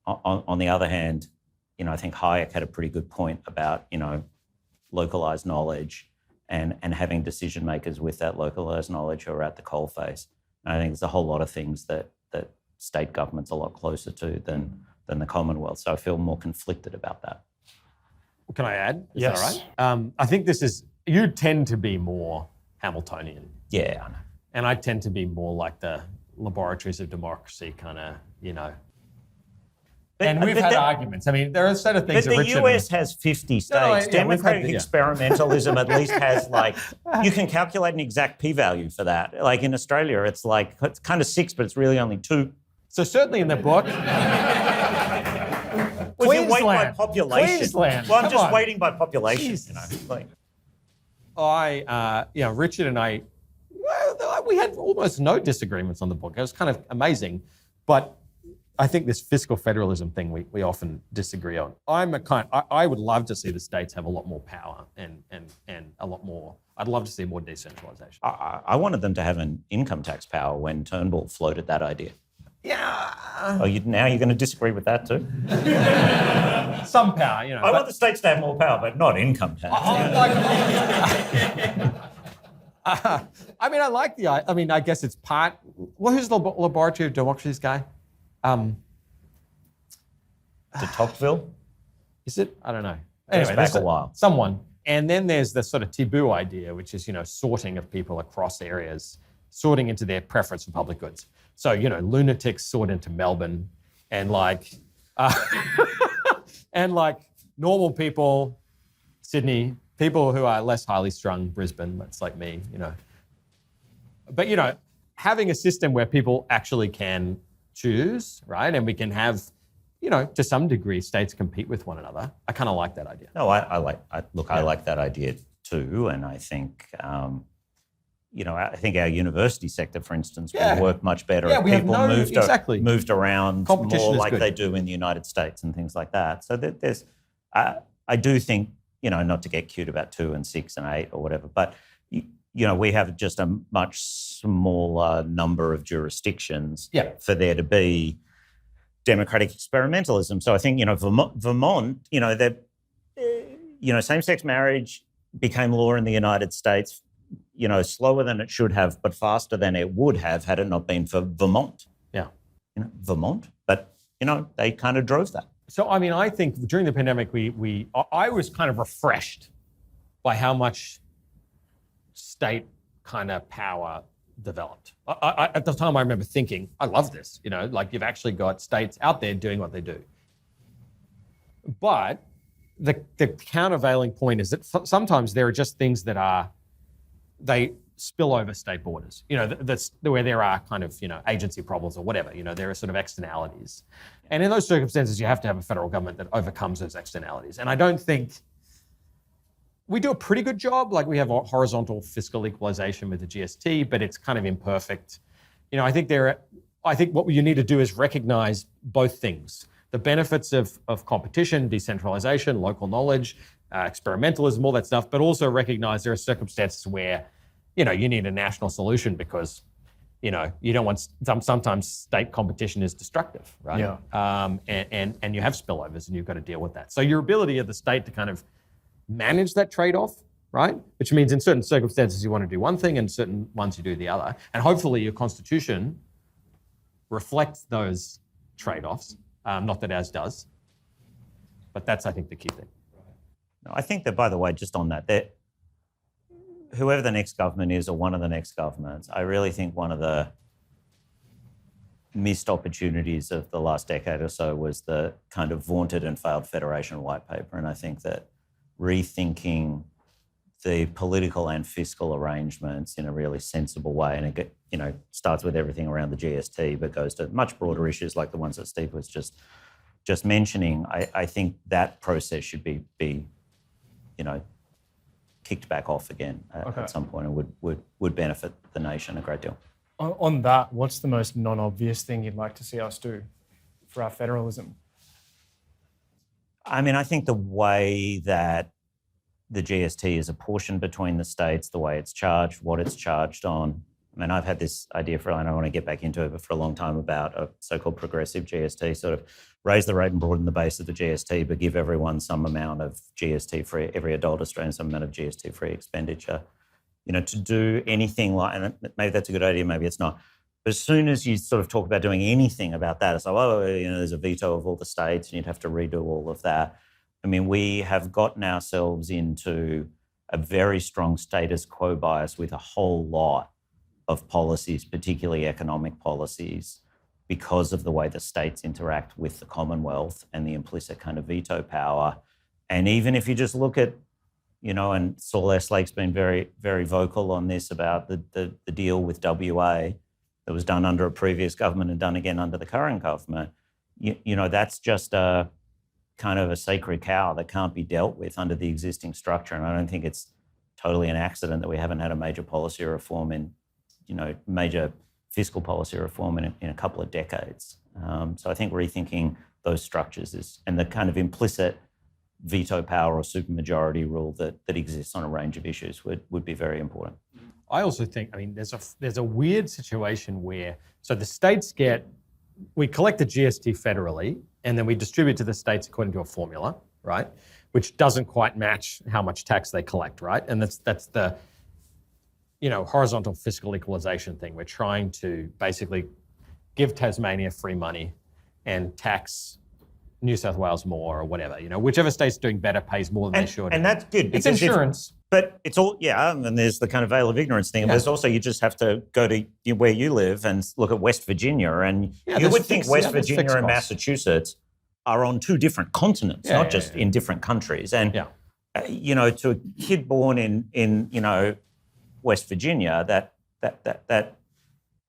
On the other hand, I think Hayek had a pretty good point about, localised knowledge and having decision makers with that localised knowledge who are at the coalface. And I think there's a whole lot of things that state government's a lot closer to than the Commonwealth. So I feel more conflicted about that.
Can I add? Is
Yes.
that all right? I think you tend to be more Hamiltonian.
Yeah, I know.
And I tend to be more like the laboratories of democracy kind of, And we've had arguments. I mean, there are a set of things.
But the US has 50 states. Democratic experimentalism at least has you can calculate an exact p-value for that. Like in Australia, it's kind of 6, but it's really only 2.
So certainly in the book.
Well, you weight by population.
Queensland.
Well, I'm just weighting by population.
Richard and I, we had almost no disagreements on the book. It was kind of amazing. But I think this fiscal federalism thing we often disagree on. I would love to see the states have a lot more power and a lot more. I'd love to see more decentralisation.
I wanted them to have an income tax power when Turnbull floated that idea.
Yeah.
Now you're going to disagree with that too?
Some power,
I want the states to have more power, but not income tax.
I guess it's part. Well, who's the laboratory of democracy's guy?
De Tocqueville?
Is it? I don't know.
Anyway, back a while.
Someone. And then there's the sort of taboo idea, which is, sorting of people across areas, sorting into their preference for public goods. So, lunatics sort into Melbourne and normal people, Sydney, people who are less highly strung, Brisbane, that's like me, But, having a system where people actually can choose, right? And we can have, to some degree, states compete with one another. I kind of like that idea.
No, I like that idea too. And I think, I think our university sector, for instance, would work much better if people moved around more like they do in the United States and things like that. So there's, I do think, not to get cute about 2 and 6 and 8 or whatever, but we have just a much smaller number of jurisdictions for there to be democratic experimentalism. So I think, Vermont, same-sex marriage became law in the United States, slower than it should have, but faster than it would have had it not been for Vermont.
Yeah.
Vermont. But, they kind of drove that.
So, I think during the pandemic, I was kind of refreshed by how much state kind of power developed. At the time, I remember thinking, I love this, you've actually got states out there doing what they do. But the countervailing point is that sometimes there are just things that they spill over state borders, that's where there are kind of, agency problems or whatever, there are sort of externalities. And in those circumstances, you have to have a federal government that overcomes those externalities. And I don't think we do a pretty good job. We have horizontal fiscal equalization with the GST, but it's kind of imperfect. I think what you need to do is recognize both things: the benefits of competition, decentralization, local knowledge, experimentalism, all that stuff, but also recognize there are circumstances where, you need a national solution because, you don't want, sometimes state competition is destructive, right?
Yeah.
And you have spillovers and you've got to deal with that. So your ability of the state to kind of manage that trade-off, right? Which means in certain circumstances you want to do one thing and certain ones you do the other. And hopefully your constitution reflects those trade-offs, not that ours does. But that's, I think, the key thing.
No, I think that, by the way, just on that whoever the next government is or one of the next governments, I really think one of the missed opportunities of the last decade or so was the kind of vaunted and failed Federation White Paper. And I think that rethinking the political and fiscal arrangements in a really sensible way, and it starts with everything around the GST, but goes to much broader issues like the ones that Steve was just mentioning. I think that process should be kicked back off again at some point, and would benefit the nation a great deal.
On that, what's the most non-obvious thing you'd like to see us do for our federalism?
I think the way that the GST is apportioned between the states, the way it's charged, what it's charged on, I mean, I've had this idea for, I don't want to get back into it, but for a long time about a so-called progressive GST, sort of raise the rate and broaden the base of the GST, but give everyone some amount of GST-free, every adult Australian some amount of GST-free expenditure. To do anything like, and maybe that's a good idea, maybe it's not. But as soon as you sort of talk about doing anything about that, it's like, there's a veto of all the states and you'd have to redo all of that. I mean, we have gotten ourselves into a very strong status quo bias with a whole lot of policies, particularly economic policies, because of the way the states interact with the Commonwealth and the implicit kind of veto power. And even if you just look at, and Saul Eslake's been very, very vocal on this about the deal with WA that was done under a previous government and done again under the current government, that's just a kind of a sacred cow that can't be dealt with under the existing structure. And I don't think it's totally an accident that we haven't had a major policy reform major fiscal policy reform in a couple of decades. So I think rethinking those structures and the kind of implicit veto power or supermajority rule that exists on a range of issues would be very important.
I also think, there's a weird situation where, so the states we collect the GST federally and then we distribute to the states according to a formula, right? Which doesn't quite match how much tax they collect, right? And that's the horizontal fiscal equalisation thing. We're trying to basically give Tasmania free money and tax New South Wales more or whatever. Whichever state's doing better pays more than they should.
And that's good.
It's insurance.
But it's all, and there's the kind of veil of ignorance thing. And there's also, you just have to go to where you live and look at West Virginia. And you would think West Virginia and Massachusetts are on two different continents, not just in different countries. And, to a kid born in West Virginia, that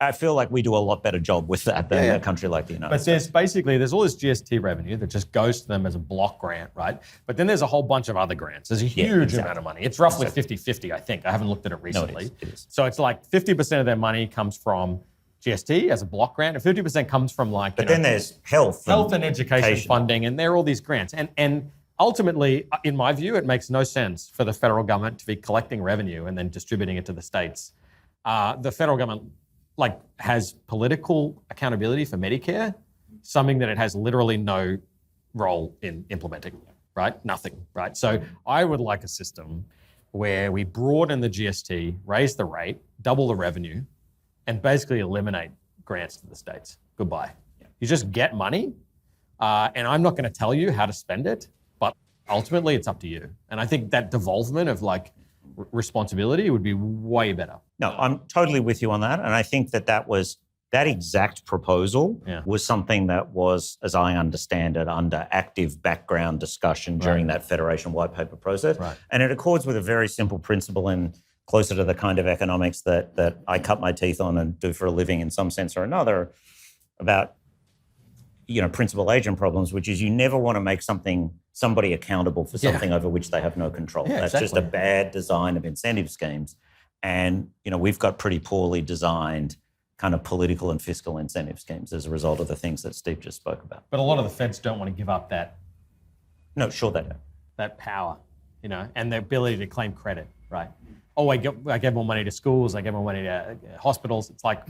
I feel like we do a lot better job with that than a country like the United States.
But there's all this GST revenue that just goes to them as a block grant, right? But then there's a whole bunch of other grants. There's a huge amount of money. It's roughly 50-50, I think. I haven't looked at it recently.
No, it is.
So it's like 50% of their money comes from GST as a block grant, and 50% comes from
then there's health
and education funding, and there are all these grants. And ultimately, in my view, it makes no sense for the federal government to be collecting revenue and then distributing it to the states. The federal government has political accountability for Medicare, something that it has literally no role in implementing, right? Nothing, right? So I would like a system where we broaden the GST, raise the rate, double the revenue, and basically eliminate grants to the states. Goodbye. You just get money, and I'm not going to tell you how to spend it, but ultimately it's up to you. And I think that devolvement of responsibility would be way better.
No, I'm totally with you on that. And I think that exact proposal was something that was, as I understand it, under active background discussion during that Federation White Paper process.
Right.
And it accords with a very simple principle and closer to the kind of economics that I cut my teeth on and do for a living in some sense or another about, principal agent problems, which is you never want to make somebody accountable for something over which they have no control. That's just a bad design of incentive schemes. And, we've got pretty poorly designed kind of political and fiscal incentive schemes as a result of the things that Steve just spoke about.
But a lot of the feds don't want to give up that.
No, sure they don't.
That power, and the ability to claim credit, right? Oh, I give more money to schools, I give more money to hospitals. It's like,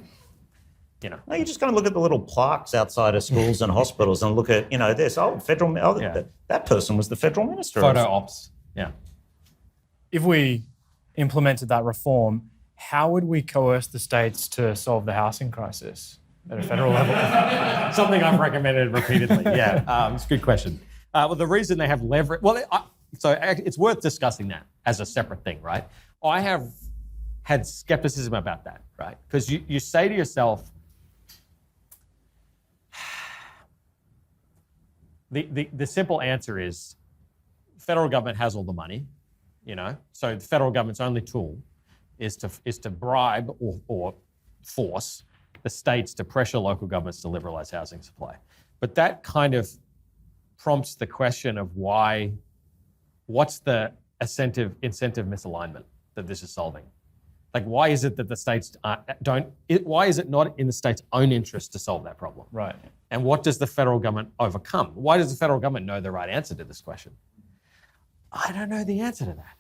No, you just got to look at the little plaques outside of schools and hospitals and look at, this, that person was the federal minister.
Photo ops,
If we implemented that reform, how would we coerce the states to solve the housing crisis at a federal level?
Something I've recommended repeatedly, it's a good question. Well, the reason they have leverage, it's worth discussing that as a separate thing, right? I have had skepticism about that, right? Because you say to yourself, the simple answer is federal government has all the money, so the federal government's only tool is to bribe or force the states to pressure local governments to liberalise housing supply. But that kind of prompts the question of what's the incentive misalignment that this is solving? Why is it that the states why is it not in the state's own interest to solve that problem?
Right.
And what does the federal government overcome? Why does the federal government know the right answer to this question? I don't know the answer to that.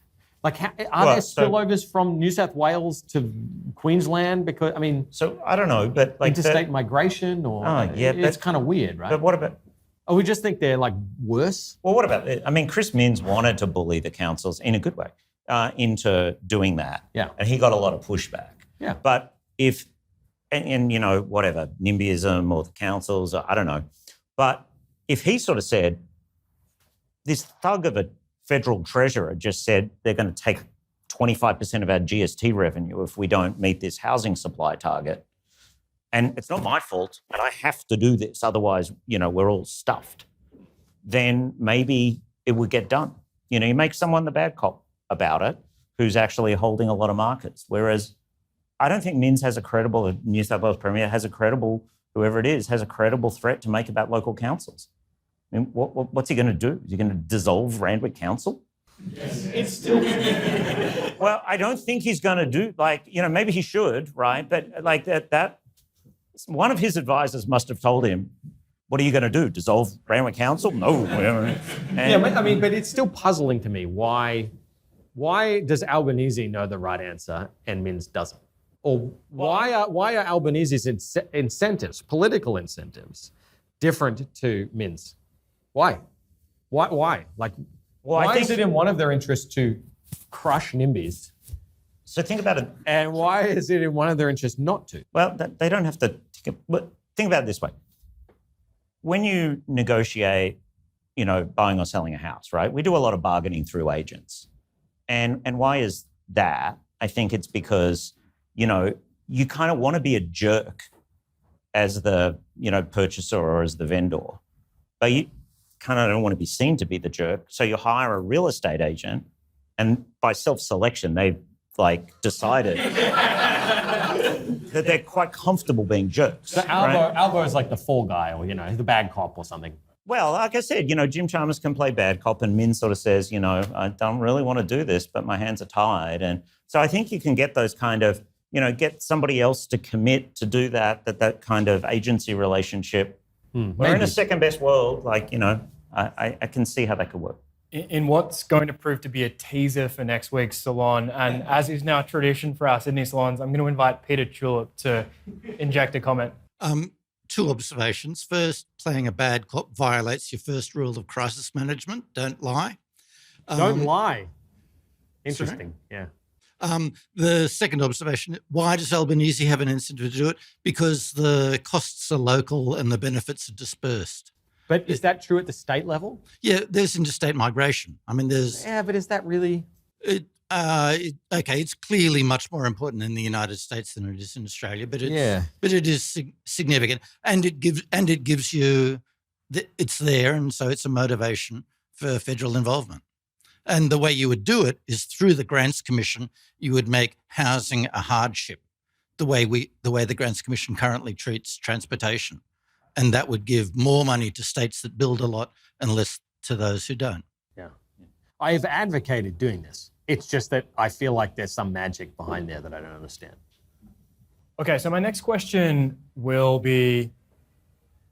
Like, are there spillovers from New South Wales to Queensland? Because, I mean...
So, I don't know, but like...
Interstate migration or... it's kind of weird, right?
But what about...
Oh, we just think they're, like, worse?
Well, what about... I mean, Chris Minns wanted to bully the councils in a good way into doing that.
Yeah.
And he got a lot of pushback.
Yeah.
But if... And you know, whatever, NIMBYism or the councils, or I don't know. But if he sort of said, this thug of a federal treasurer just said they're going to take 25% of our GST revenue if we don't meet this housing supply target, and it's not my fault, but I have to do this, otherwise, you know, we're all stuffed, then maybe it would get done. You know, you make someone the bad cop about it who's actually holding a lot of markets, whereas I don't think Minns has a credible, New South Wales Premier has a credible, whoever it is, has a credible threat to make about local councils. I mean, what's he going to do? Is he going to dissolve Randwick Council?
Yes. It's still...
Well, I don't think he's going to do, like, you know, maybe he should, right? But like that one of his advisors must have told him, what are you going to do, dissolve Randwick Council? No.
I mean, but it's still puzzling to me. Why does Albanese know the right answer and Minns doesn't? Or why are Albanese's incentives, political incentives, different to Minns? Why? Like, why is it in one of their interests to crush NIMBYs?
So think about it.
And why is it in one of their interests not to?
Well, they don't have to. But think about it this way. When you negotiate, you know, buying or selling a house, right? We do a lot of bargaining through agents. And why is that? I think it's because, you know, you kind of want to be a jerk as the, you know, purchaser or as the vendor. But you kind of don't want to be seen to be the jerk. So you hire a real estate agent, and by self-selection, they've like decided that they're quite comfortable being jerks.
So Albo is like the fall guy, or, you know, the bad cop or something.
Well, like I said, you know, Jim Chalmers can play bad cop, and Minns sort of says, you know, I don't really want to do this, but my hands are tied. And so I think you can get those kind of, you know, get somebody else to commit to do that kind of agency relationship. We're in a second best world, like, you know, I can see how that could work.
In what's going to prove to be a teaser for next week's salon, and as is now tradition for our Sydney salons, I'm going to invite Peter Tulip to inject a comment.
Two observations. First, playing a bad cop violates your first rule of crisis management. Don't lie.
Don't lie. Interesting.
Sorry?
Yeah.
The second observation, why does Albanese have an incentive to do it? Because the costs are local and the benefits are dispersed.
But is that true at the state level?
Yeah, there's interstate migration. I mean, there's...
Yeah, but is that really...
Okay, it's clearly much more important in the United States than it is in Australia, but it is significant, and it gives you it's there, and so it's a motivation for federal involvement. And the way you would do it is through the Grants Commission. You would make housing a hardship, the way the Grants Commission currently treats transportation, and that would give more money to states that build a lot and less to those who don't.
Yeah, I've advocated doing this. It's just that I feel like there's some magic behind there that I don't understand.
Okay, so my next question will be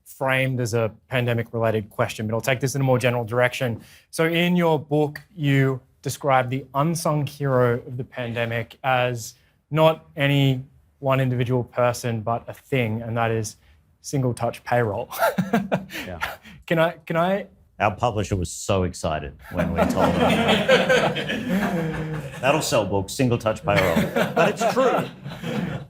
framed as a pandemic-related question, but I'll take this in a more general direction. So in your book, you describe the unsung hero of the pandemic as not any one individual person, but a thing, and that is Single Touch Payroll.
Yeah.
Can I?
Our publisher was so excited when we told them. That'll sell books, Single Touch Payroll. But it's true.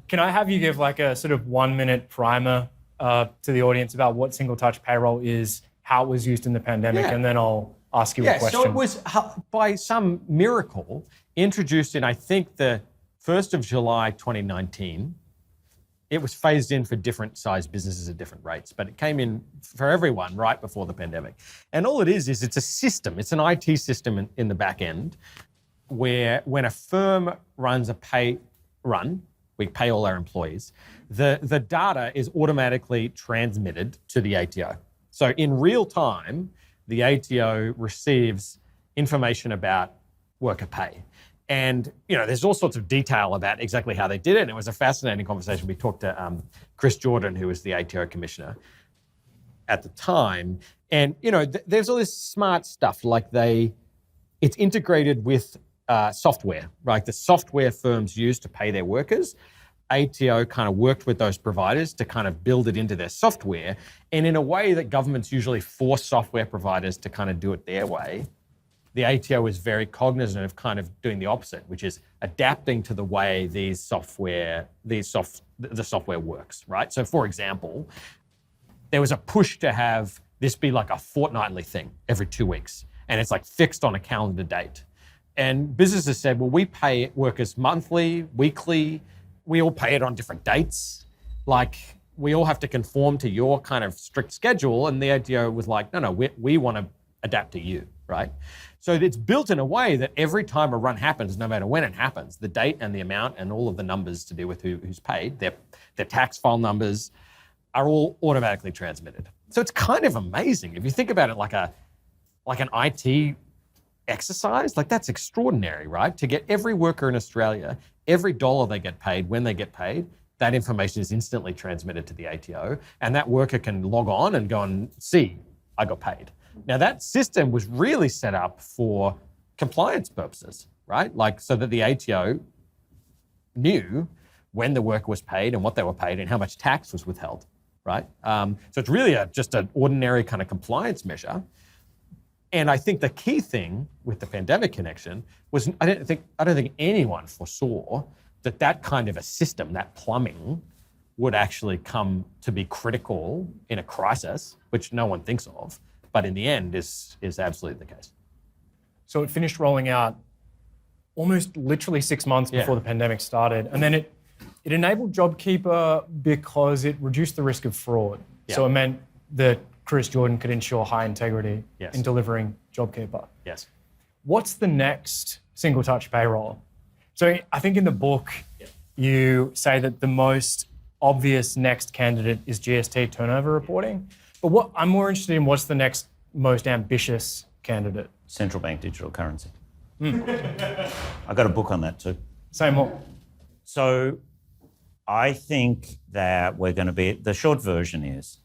Can I have you give like a sort of 1 minute primer to the audience about what Single Touch Payroll is, how it was used in the pandemic, and then I'll ask you a question.
So it was, by some miracle, introduced in, I think, the 1st of July 2019. It was phased in for different sized businesses at different rates, but it came in for everyone right before the pandemic. And all it is it's a system. It's an IT system in the back end where when a firm runs a pay run, we pay all our employees, the data is automatically transmitted to the ATO. So in real time, the ATO receives information about worker pay. And, you know, there's all sorts of detail about exactly how they did it. And it was a fascinating conversation. We talked to Chris Jordan, who was the ATO commissioner at the time. And, you know, there's all this smart stuff, like it's integrated with software, right? The software firms use to pay their workers. ATO kind of worked with those providers to kind of build it into their software. And in a way that governments usually force software providers to kind of do it their way, the ATO is very cognizant of kind of doing the opposite, which is adapting to the way the software works, right? So for example, there was a push to have this be like a fortnightly thing every 2 weeks. And it's like fixed on a calendar date. And businesses said, well, we pay workers monthly, weekly, we all pay it on different dates. Like, we all have to conform to your kind of strict schedule. And the ATO was like, no, we want to adapt to you, right? So it's built in a way that every time a run happens, no matter when it happens, the date and the amount and all of the numbers to do with who's paid, their tax file numbers are all automatically transmitted. So it's kind of amazing. If you think about it like an IT exercise, like that's extraordinary, right? To get every worker in Australia, every dollar they get paid, when they get paid, that information is instantly transmitted to the ATO, and that worker can log on and go and see, I got paid. Now that system was really set up for compliance purposes, right? Like so that the ATO knew when the worker was paid and what they were paid and how much tax was withheld, right? So it's really just an ordinary kind of compliance measure. And I think the key thing with the pandemic connection was I don't think anyone foresaw that kind of a system, that plumbing, would actually come to be critical in a crisis, which no one thinks of, but in the end is absolutely the case.
So it finished rolling out almost literally 6 months before the pandemic started, and then it enabled JobKeeper because it reduced the risk of fraud. Yeah. So it meant that Chris Jordan could ensure high integrity in delivering JobKeeper.
Yes.
What's the next Single Touch Payroll? So I think in the book, you say that the most obvious next candidate is GST turnover reporting. But what I'm more interested in, what's the next most ambitious candidate?
Central bank digital currency. I got a book on that too.
Say more.
So I think that we're going to be, the short version is,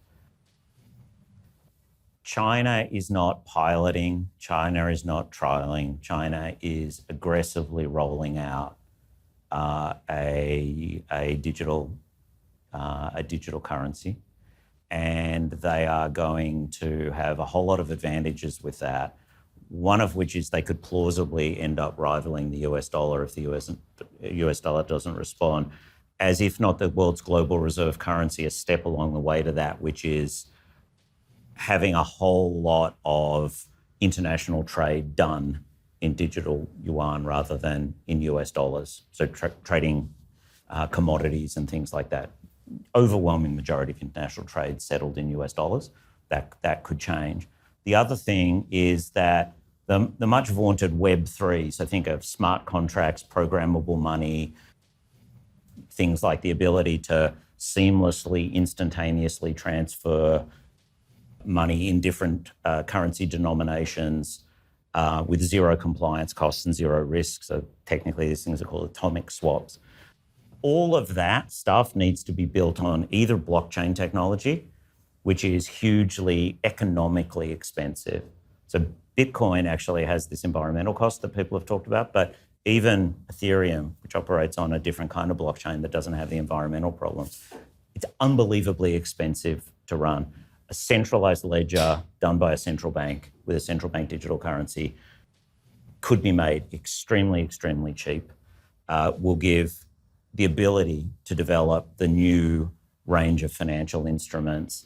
China is not piloting, China is not trialing, China is aggressively rolling out a digital currency, and they are going to have a whole lot of advantages with that. One of which is they could plausibly end up rivaling the US dollar if the US dollar doesn't respond, as if not the world's global reserve currency, a step along the way to that, which is having a whole lot of international trade done in digital yuan rather than in US dollars. So trading commodities and things like that. Overwhelming majority of international trade settled in US dollars. That could change. The other thing is that the much vaunted Web3, so think of smart contracts, programmable money, things like the ability to seamlessly, instantaneously transfer money in different currency denominations with zero compliance costs and zero risk. So technically these things are called atomic swaps. All of that stuff needs to be built on either blockchain technology, which is hugely economically expensive. So Bitcoin actually has this environmental cost that people have talked about, but even Ethereum, which operates on a different kind of blockchain that doesn't have the environmental problems, it's unbelievably expensive to run. A centralized ledger done by a central bank with a central bank digital currency could be made extremely, extremely cheap, will give the ability to develop the new range of financial instruments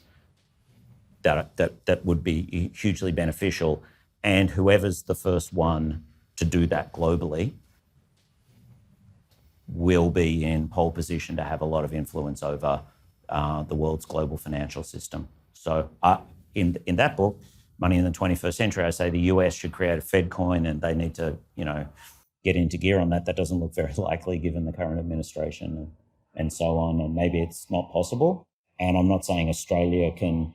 that would be hugely beneficial. And whoever's the first one to do that globally will be in pole position to have a lot of influence over the world's global financial system. So in that book, Money in the 21st Century, I say the US should create a Fed coin and they need to, get into gear on that. That doesn't look very likely given the current administration and so on. And maybe it's not possible. And I'm not saying Australia can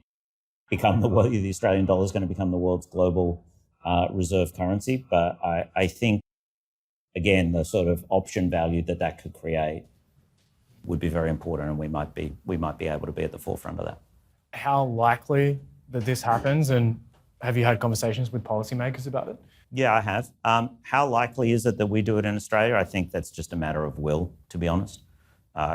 become the Australian dollar is going to become the world's global reserve currency. But I think, again, the sort of option value that could create would be very important, and we might be able to be at the forefront of that.
How likely that this happens, and have you had conversations with policymakers about it?
Yeah, I have. How likely is it that we do it in Australia? I think that's just a matter of will, to be honest.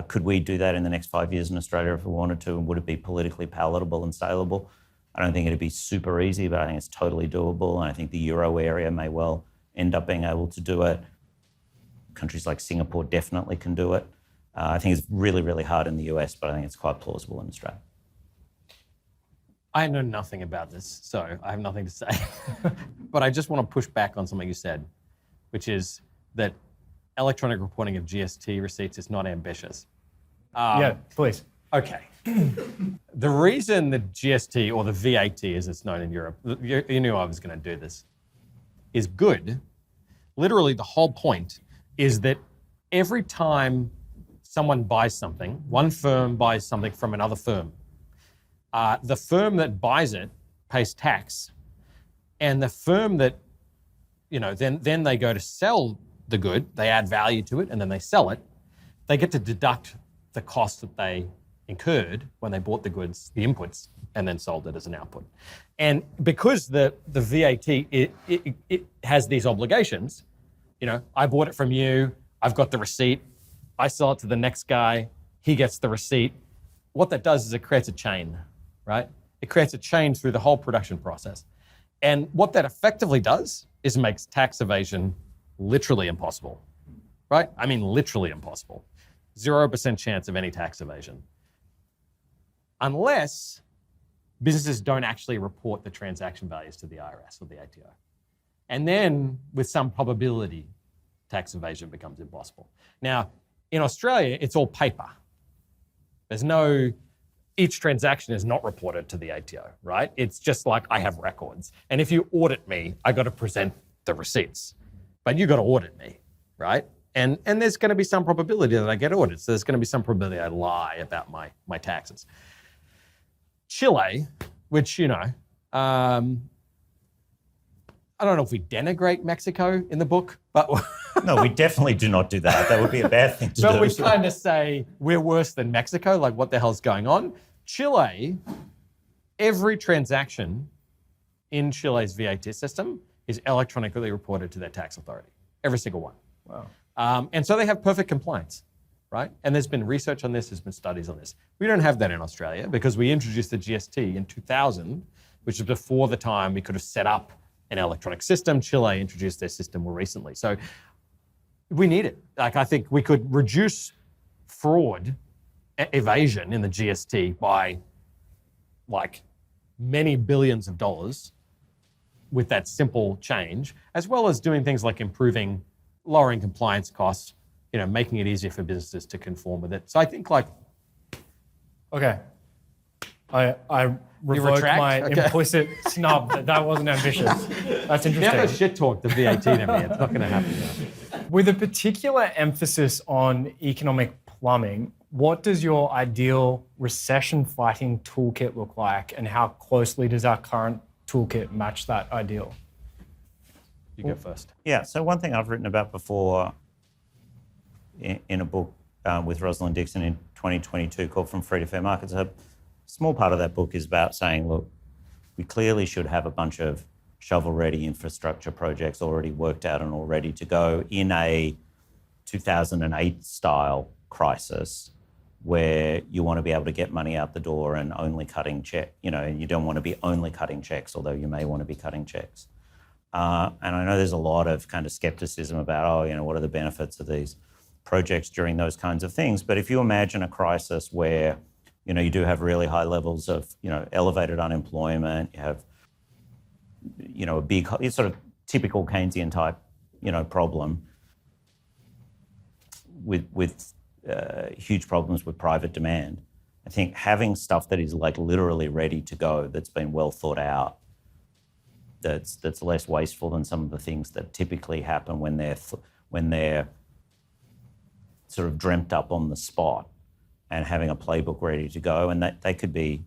Could we do that in the next 5 years in Australia if we wanted to? And would it be politically palatable and saleable? I don't think it'd be super easy, but I think it's totally doable. And I think the euro area may well end up being able to do it. Countries like Singapore definitely can do it. I think it's really, really hard in the US, but I think it's quite plausible in Australia.
I know nothing about this, so I have nothing to say. But I just want to push back on something you said, which is that electronic reporting of GST receipts is not ambitious.
Yeah, please.
Okay. The reason the GST, or the VAT as it's known in Europe, you knew I was going to do this, is good. Literally the whole point is that every time someone buys something, one firm buys something from another firm, the firm that buys it pays tax, and the firm that, then they go to sell the good, they add value to it, and then they sell it, they get to deduct the cost that they incurred when they bought the goods, the inputs, and then sold it as an output. And because the VAT, it has these obligations, I bought it from you, I've got the receipt, I sell it to the next guy, he gets the receipt. What that does is it creates a chain, right? It creates a chain through the whole production process. And what that effectively does is makes tax evasion literally impossible, right? I mean, literally impossible. 0% chance of any tax evasion. Unless businesses don't actually report the transaction values to the IRS or the ATO. And then, with some probability, tax evasion becomes impossible. Now, in Australia, it's all paper. Each transaction is not reported to the ATO, right? It's just like I have records. And if you audit me, I got to present the receipts. But you got to audit me, right? And there's going to be some probability that I get audited. So there's going to be some probability I lie about my taxes. Chile, which, I don't know if we denigrate Mexico in the book, but...
No, we definitely do not do that. That would be a bad thing to do.
But we kind of say we're worse than Mexico, like what the hell's going on? Chile, every transaction in Chile's VAT system is electronically reported to their tax authority. Every single one.
Wow.
And so they have perfect compliance, right? And there's been research on this, there's been studies on this. We don't have that in Australia because we introduced the GST in 2000, which is before the time we could have set up an electronic system. Chile introduced their system more recently. So we need it. I think we could reduce fraud, evasion in the GST by many billions of dollars with that simple change, as well as doing things like lowering compliance costs, making it easier for businesses to conform with it. So I think
Okay. I revoked my implicit snub that wasn't ambitious. That's interesting.
Never shit talk the VAT to me. It's not going to happen now.
With a particular emphasis on economic plumbing, what does your ideal recession-fighting toolkit look like, and how closely does our current toolkit match that ideal?
You go first.
Yeah, so one thing I've written about before in a book with Rosalind Dixon in 2022 called From Free to Fair Markets, a small part of that book is about saying, look, we clearly should have a bunch of shovel-ready infrastructure projects already worked out and all ready to go in a 2008 style crisis where you want to be able to get money out the door and only cutting check, you don't want to be only cutting checks, although you may want to be cutting checks. And I know there's a lot of kind of skepticism about, what are the benefits of these projects during those kinds of things. But if you imagine a crisis where, you do have really high levels of, elevated unemployment, you have, a big, sort of typical Keynesian type, problem with huge problems with private demand. I think having stuff that is literally ready to go, that's been well thought out, that's less wasteful than some of the things that typically happen when they're sort of dreamt up on the spot, and having a playbook ready to go, and that they could be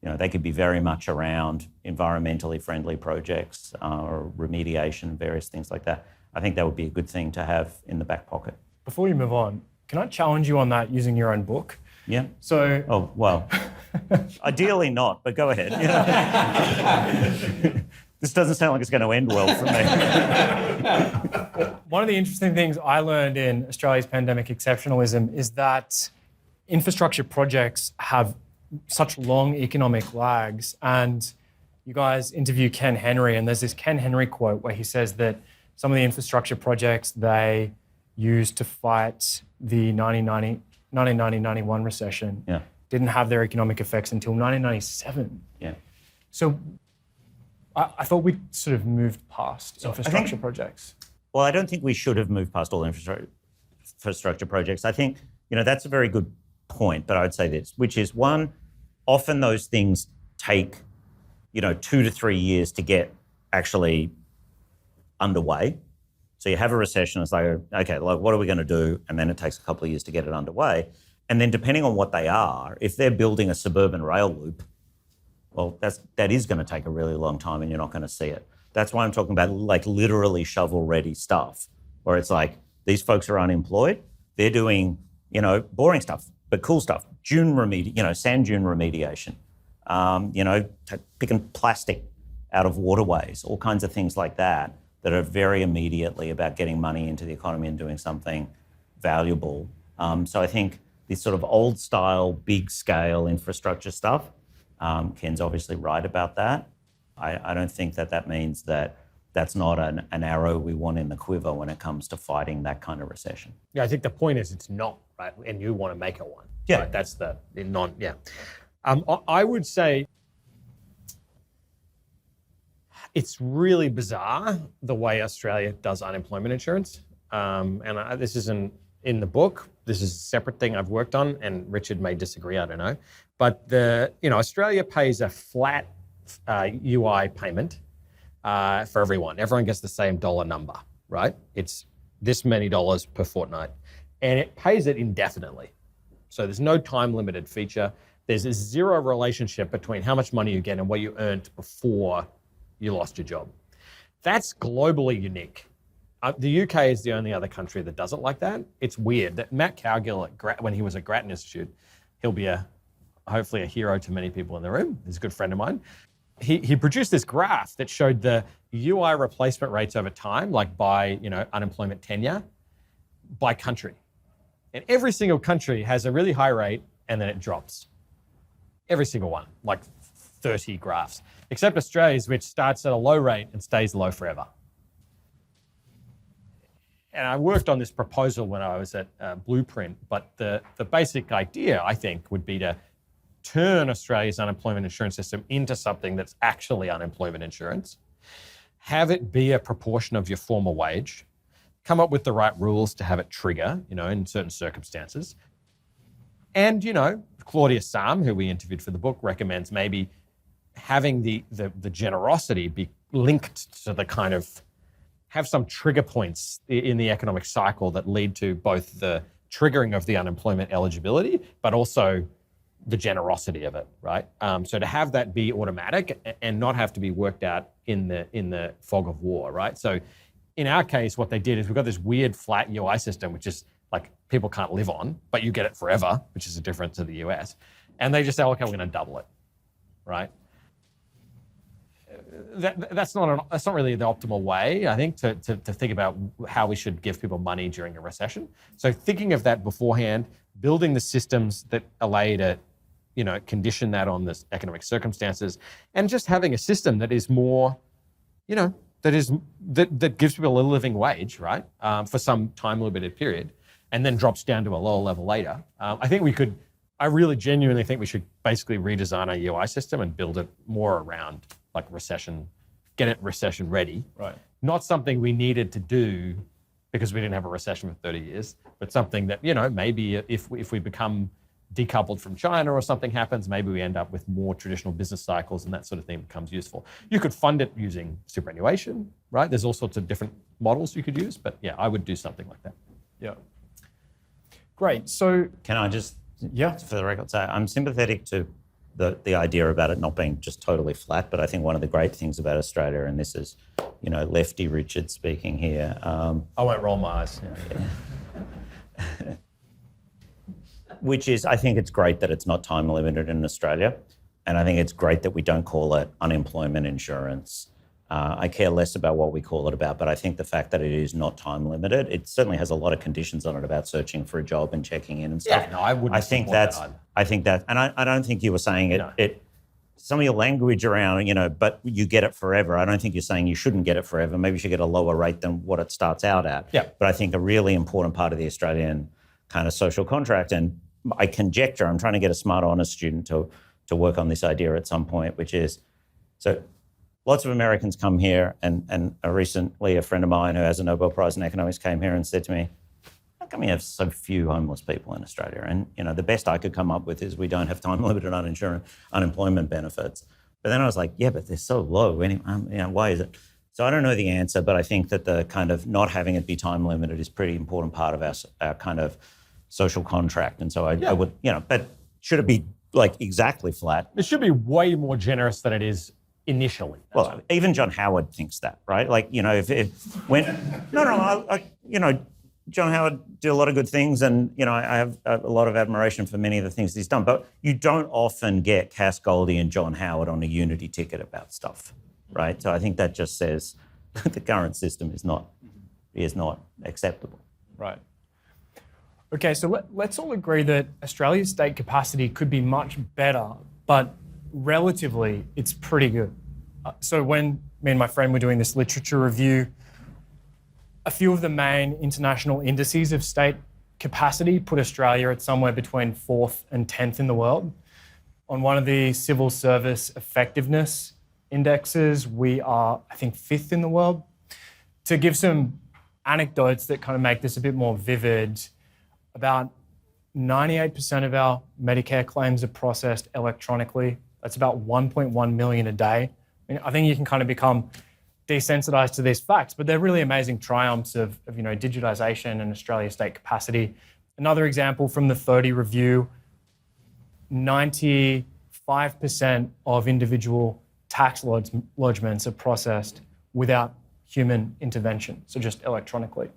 very much around environmentally friendly projects or remediation, various things like that. I think that would be a good thing to have in the back pocket.
Before you move on, can I challenge you on that using your own book?
Yeah.
So.
Oh, well, ideally not, but go ahead. This doesn't sound like it's going to end well for me.
One of the interesting things I learned in Australia's pandemic exceptionalism is that infrastructure projects have such long economic lags. And you guys interview Ken Henry, and there's this Ken Henry quote where he says that some of the infrastructure projects they used to fight the 1990-91 recession didn't have their economic effects until 1997.
Yeah.
So I thought we'd sort of moved past infrastructure projects.
Well, I don't think we should have moved past all infrastructure projects. I think, that's a very good point, but I would say this, which is one, often those things take, 2 to 3 years to get actually underway. So you have a recession, it's like, okay, what are we going to do? And then it takes a couple of years to get it underway. And then depending on what they are, if they're building a suburban rail loop, well, that is going to take a really long time and you're not going to see it. That's why I'm talking about literally shovel-ready stuff, where it's like these folks are unemployed. They're doing, boring stuff, but cool stuff. Sand dune remediation, picking plastic out of waterways, all kinds of things like that are very immediately about getting money into the economy and doing something valuable. So I think this sort of old-style, big-scale infrastructure stuff, Ken's obviously right about that. I don't think that means that's not an arrow we want in the quiver when it comes to fighting that kind of recession.
Yeah, I think the point is it's not, right? And you want to make it one.
Yeah.
Right? That's I would say it's really bizarre the way Australia does unemployment insurance. This isn't in the book. This is a separate thing I've worked on, and Richard may disagree, I don't know. But Australia pays a flat UI payment for everyone. Everyone gets the same dollar number, right? It's this many dollars per fortnight. And it pays it indefinitely. So there's no time-limited feature. There's a zero relationship between how much money you get and what you earned before you lost your job. That's globally unique. The UK is the only other country that does it like that. It's weird that Matt Cowgill, when he was at Grattan Institute, he'll be hopefully a hero to many people in the room. He's a good friend of mine. He produced this graph that showed the UI replacement rates over time, like by unemployment tenure, by country. And every single country has a really high rate and then it drops. Every single one, like 30 graphs, except Australia's, which starts at a low rate and stays low forever. And I worked on this proposal when I was at Blueprint, but the basic idea, I think, would be to turn Australia's unemployment insurance system into something that's actually unemployment insurance, have it be a proportion of your former wage, come up with the right rules to have it trigger, in certain circumstances. And, Claudia Sam, who we interviewed for the book, recommends maybe having the generosity be linked to the kind of, have some trigger points in the economic cycle that lead to both the triggering of the unemployment eligibility, but also the generosity of it, right? So to have that be automatic and not have to be worked out in the fog of war, right? So in our case, what they did is we've got this weird flat UI system, which is like people can't live on, but you get it forever, which is a difference to the US. And they just say, okay, we're going to double it, right? That's not really the optimal way, I think, to think about how we should give people money during a recession. So thinking of that beforehand, building the systems that allow you to, condition that on the economic circumstances, and just having a system that is more, that gives people a living wage, right, for some time-limited period, and then drops down to a lower level later. I really genuinely think we should basically redesign our UI system and build it more around like recession, get it recession ready.
Right.
Not something we needed to do because we didn't have a recession for 30 years, but something that, maybe if we become decoupled from China or something happens, maybe we end up with more traditional business cycles and that sort of thing becomes useful. You could fund it using superannuation, right? There's all sorts of different models you could use, but yeah, I would do something like that.
Yeah. Great. So
can I just, for the record, say I'm sympathetic to the idea about it not being just totally flat, but I think one of the great things about Australia, and this is, Lefty Richard speaking here.
I won't roll my eyes.
Yeah. Which is, I think it's great that it's not time limited in Australia. And I think it's great that we don't call it unemployment insurance. I care less about what we call it about, but I think the fact that it is not time limited, it certainly has a lot of conditions on it about searching for a job and checking in and stuff.
Yeah, no, I wouldn't.
I think that's. I think that, and I don't think you were saying it.
No.
Some of your language around, but you get it forever. I don't think you're saying you shouldn't get it forever. Maybe you should get a lower rate than what it starts out at.
Yeah.
But I think a really important part of the Australian kind of social contract, and I conjecture, I'm trying to get a smart, honest student to work on this idea at some point, which is, so lots of Americans come here, and recently a friend of mine who has a Nobel Prize in economics came here and said to me, how come we have so few homeless people in Australia? And, the best I could come up with is we don't have time-limited unemployment benefits. But then I was like, yeah, but they're so low. Why is it? So I don't know the answer, but I think that the kind of not having it be time-limited is a pretty important part of our kind of social contract. And so I would, but should it be like exactly flat?
It should be way more generous than it is initially.
Well, even John Howard thinks that, right? Like, John Howard did a lot of good things, and I have a lot of admiration for many of the things he's done. But you don't often get Cass Goldie and John Howard on a unity ticket about stuff, right? So I think that just says the current system is not acceptable.
Right. Okay, so let's all agree that Australia's state capacity could be much better, but relatively, it's pretty good. So when me and my friend were doing this literature review, a few of the main international indices of state capacity put Australia at somewhere between 4th and 10th in the world. On one of the civil service effectiveness indexes, we are, I think, 5th in the world. To give some anecdotes that kind of make this a bit more vivid, about 98% of our Medicare claims are processed electronically. That's about 1.1 million a day. I think you can kind of become desensitized to these facts, but they're really amazing triumphs of digitisation and Australia's state capacity. Another example from the 30 review, 95% of individual tax lodgements are processed without human intervention, so just electronically.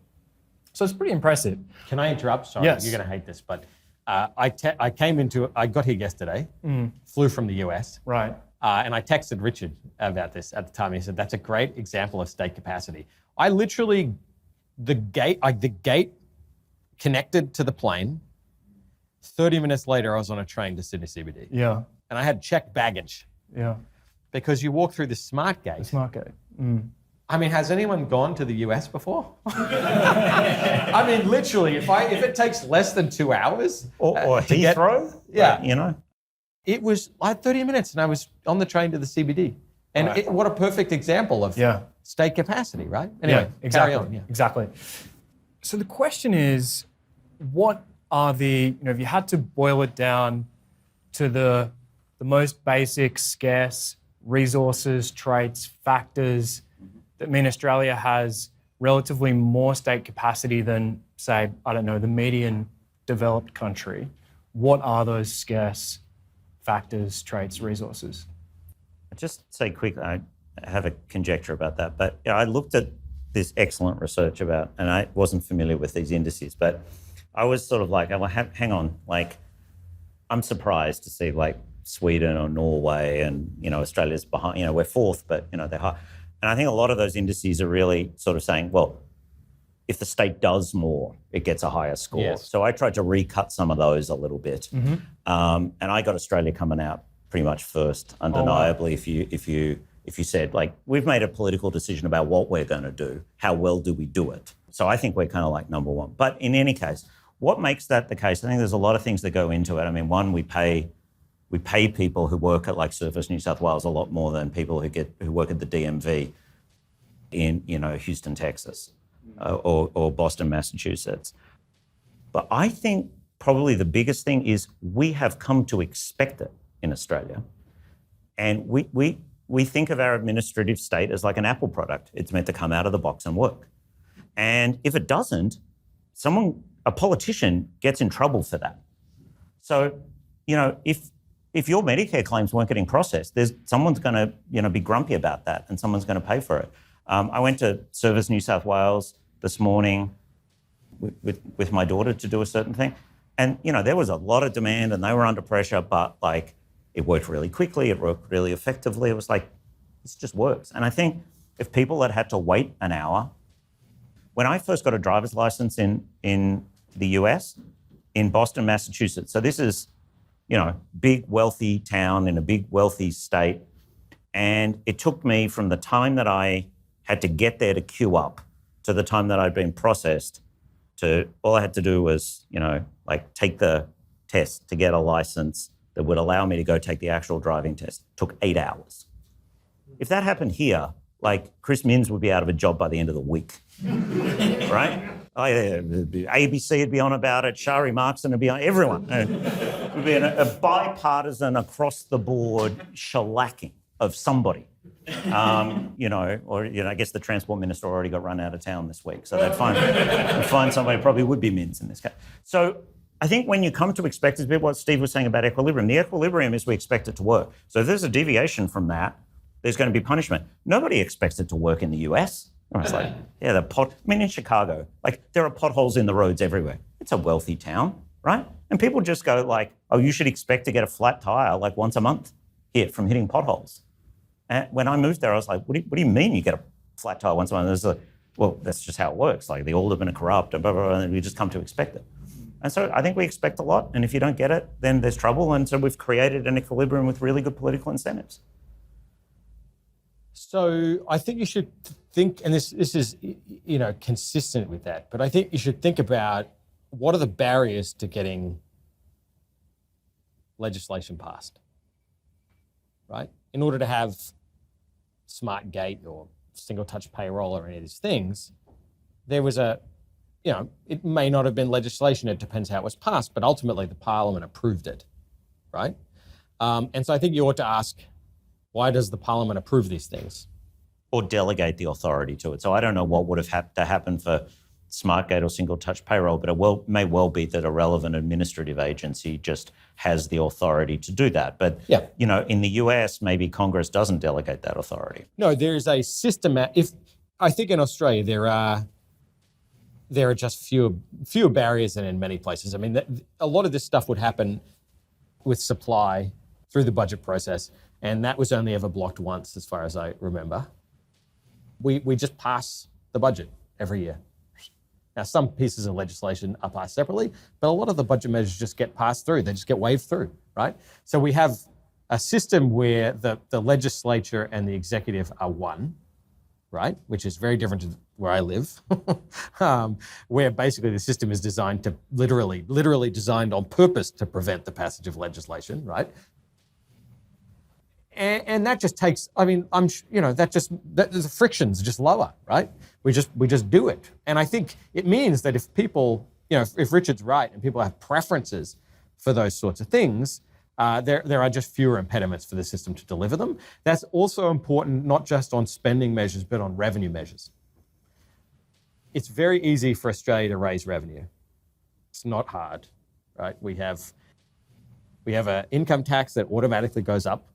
So it's pretty impressive.
Can I interrupt? Sorry,
Yes.
You're going to hate this, but I got here yesterday, flew from the US.
Right.
And I texted Richard about this at the time. He said, that's a great example of state capacity. I literally, the gate connected to the plane. 30 minutes later, I was on a train to Sydney CBD.
Yeah.
And I had checked baggage.
Yeah.
Because you walk through the smart gate.
The smart gate.
I mean, has anyone gone to the US before? I mean, literally, if it takes less than 2 hours.
Or Heathrow.
Yeah. It was like 30 minutes and I was on the train to the CBD. And
Right.
what a perfect example of state capacity, right? Anyway,
exactly.
carry on. Yeah.
Exactly. So the question is, what are if you had to boil it down to the most basic, scarce resources, traits, factors that mean Australia has relatively more state capacity than, say, I don't know, the median developed country, what are those scarce factors, traits, resources?
I'll just say quickly, I have a conjecture about that, but I looked at this excellent research about, and I wasn't familiar with these indices, but I was sort of like, well, hang on, like, I'm surprised to see like Sweden or Norway and, Australia's behind, we're 4th, but, they're high. And I think a lot of those indices are really sort of saying, well, if the state does more, it gets a higher score.
Yes.
So I tried to recut some of those a little bit. And I got Australia coming out pretty much first, undeniably. If you said, like, we've made a political decision about what we're going to do, how well do we do it? So I think we're kind of like number one. But in any case, what makes that the case? I think there's a lot of things that go into it. I mean, one, we pay people who work at like Surface New South Wales a lot more than people who work at the DMV in Houston, Texas, or Boston, Massachusetts. But I think probably the biggest thing is we have come to expect it in Australia, and we think of our administrative state as like an Apple product. It's meant to come out of the box and work, and if it doesn't, a politician gets in trouble for that. So, if your Medicare claims weren't getting processed, someone's going to be grumpy about that, and someone's going to pay for it. I went to Service New South Wales this morning with my daughter to do a certain thing, and there was a lot of demand, and they were under pressure, but like it worked really quickly, it worked really effectively. It was like this just works, and I think if people had to wait an hour. When I first got a driver's license in the US, in Boston, Massachusetts, so this is, big, wealthy town in a big, wealthy state, and it took me from the time that I had to get there to queue up to the time that I'd been processed to, all I had to do was, take the test to get a license that would allow me to go take the actual driving test. It took 8 hours. If that happened here, Chris Minns would be out of a job by the end of the week, right? ABC would be on about it, Shari Markson would be on, everyone. It would be a bipartisan, across-the-board shellacking of somebody. I guess the Transport Minister already got run out of town this week, so they'd find somebody, probably would be Minns in this case. So I think when you come to expect, it's a bit what Steve was saying about equilibrium. The equilibrium is we expect it to work. So if there's a deviation from that, there's going to be punishment. Nobody expects it to work in the US. It's in Chicago, there are potholes in the roads everywhere. It's a wealthy town, right? And people just go you should expect to get a flat tire once a month here from hitting potholes. And when I moved there, I was like, what do you mean you get a flat tire once a month? And well, that's just how it works. The aldermen are corrupt, and blah, blah, blah, and we just come to expect it. And so I think we expect a lot, and if you don't get it, then there's trouble. And so we've created an equilibrium with really good political incentives.
So I think you should think, and this is consistent with that, but I think you should think about what are the barriers to getting legislation passed, right? In order to have Smart Gate or Single Touch Payroll or any of these things, there was it may not have been legislation, it depends how it was passed, but ultimately the Parliament approved it, right? And so I think you ought to ask, why does the Parliament approve these things?
Or delegate the authority to it. So I don't know what would have had to happen for SmartGate or Single Touch Payroll, but it may well be that a relevant administrative agency just has the authority to do that. But in the US, maybe Congress doesn't delegate that authority.
No, there's a system. I think in Australia there are just fewer barriers than in many places. I mean, a lot of this stuff would happen with supply through the budget process, and that was only ever blocked once, as far as I remember. We just pass the budget every year. Now, some pieces of legislation are passed separately, but a lot of the budget measures just get passed through. They just get waved through, right? So we have a system where the legislature and the executive are one, right? Which is very different to where I live, where basically the system is designed to literally designed on purpose to prevent the passage of legislation, right? And that just takes, the friction's just lower, right? We just do it. And I think it means that if people, if Richard's right and people have preferences for those sorts of things, there are just fewer impediments for the system to deliver them. That's also important, not just on spending measures, but on revenue measures. It's very easy for Australia to raise revenue. It's not hard, right? We have an income tax that automatically goes up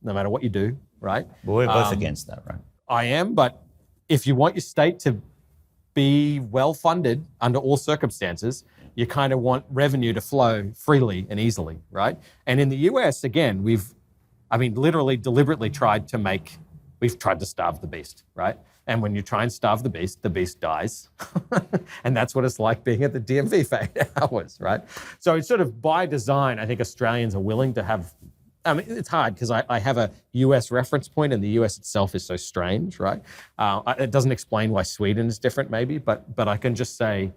no matter what you do, right?
Well, we're both against that, right?
I am, but if you want your state to be well-funded under all circumstances, you kind of want revenue to flow freely and easily, right? And in the US, again, we've deliberately tried to starve the beast, right? And when you try and starve the beast dies. And that's what it's like being at the DMV for 8 hours, right? So it's sort of by design, I think Australians are willing to have, it's hard because I have a US reference point and the US itself is so strange, right? It doesn't explain why Sweden is different maybe, but I can just say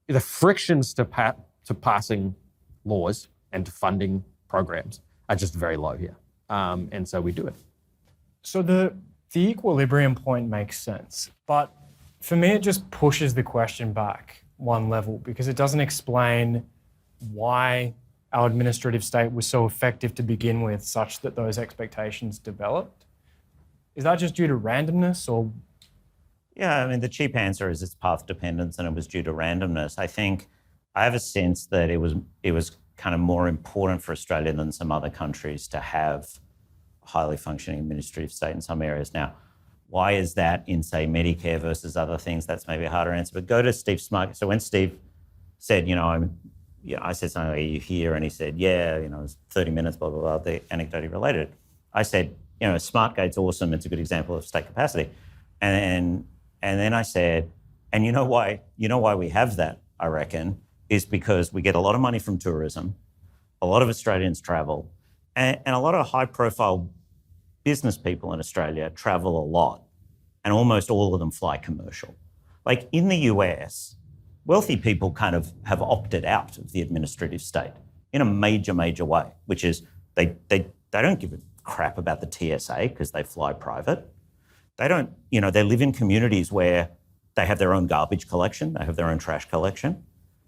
the frictions to passing laws and to funding programs are just very low here. And so we do it.
So the equilibrium point makes sense, but for me, it just pushes the question back one level because it doesn't explain why our administrative state was so effective to begin with, such that those expectations developed. Is that just due to randomness or?
Yeah, the cheap answer is it's path dependence and it was due to randomness. I have a sense that it was kind of more important for Australia than some other countries to have a highly functioning administrative state in some areas. Now, why is that in, say, Medicare versus other things? That's maybe a harder answer. But go to Steve Smart. So when Steve said, I said something, are you here? And he said, it was 30 minutes, blah, blah, blah, the anecdote he related. I said, SmartGate's awesome. It's a good example of state capacity. And then I said, and you know why we have that, I reckon, is because we get a lot of money from tourism, a lot of Australians travel, and a lot of high-profile business people in Australia travel a lot, and almost all of them fly commercial. Like in the US, wealthy people kind of have opted out of the administrative state in a major, major way, which is they don't give a crap about the TSA because they fly private. They don't, they live in communities where they have their own garbage collection, they have their own trash collection,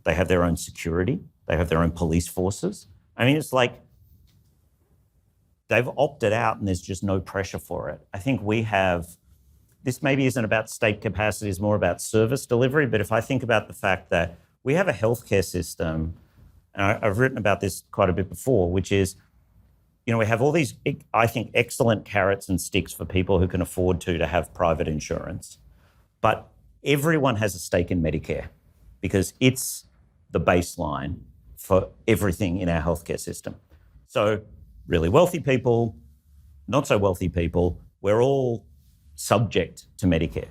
they have their own security, they have their own police forces. I mean, it's like they've opted out and there's just no pressure for it. I think we have, this maybe isn't about state capacity, it's more about service delivery, but if I think about the fact that we have a healthcare system, and I've written about this quite a bit before, which is, we have all these, I think, excellent carrots and sticks for people who can afford to have private insurance, but everyone has a stake in Medicare because it's the baseline for everything in our healthcare system. So really wealthy people, not so wealthy people, we're all subject to Medicare.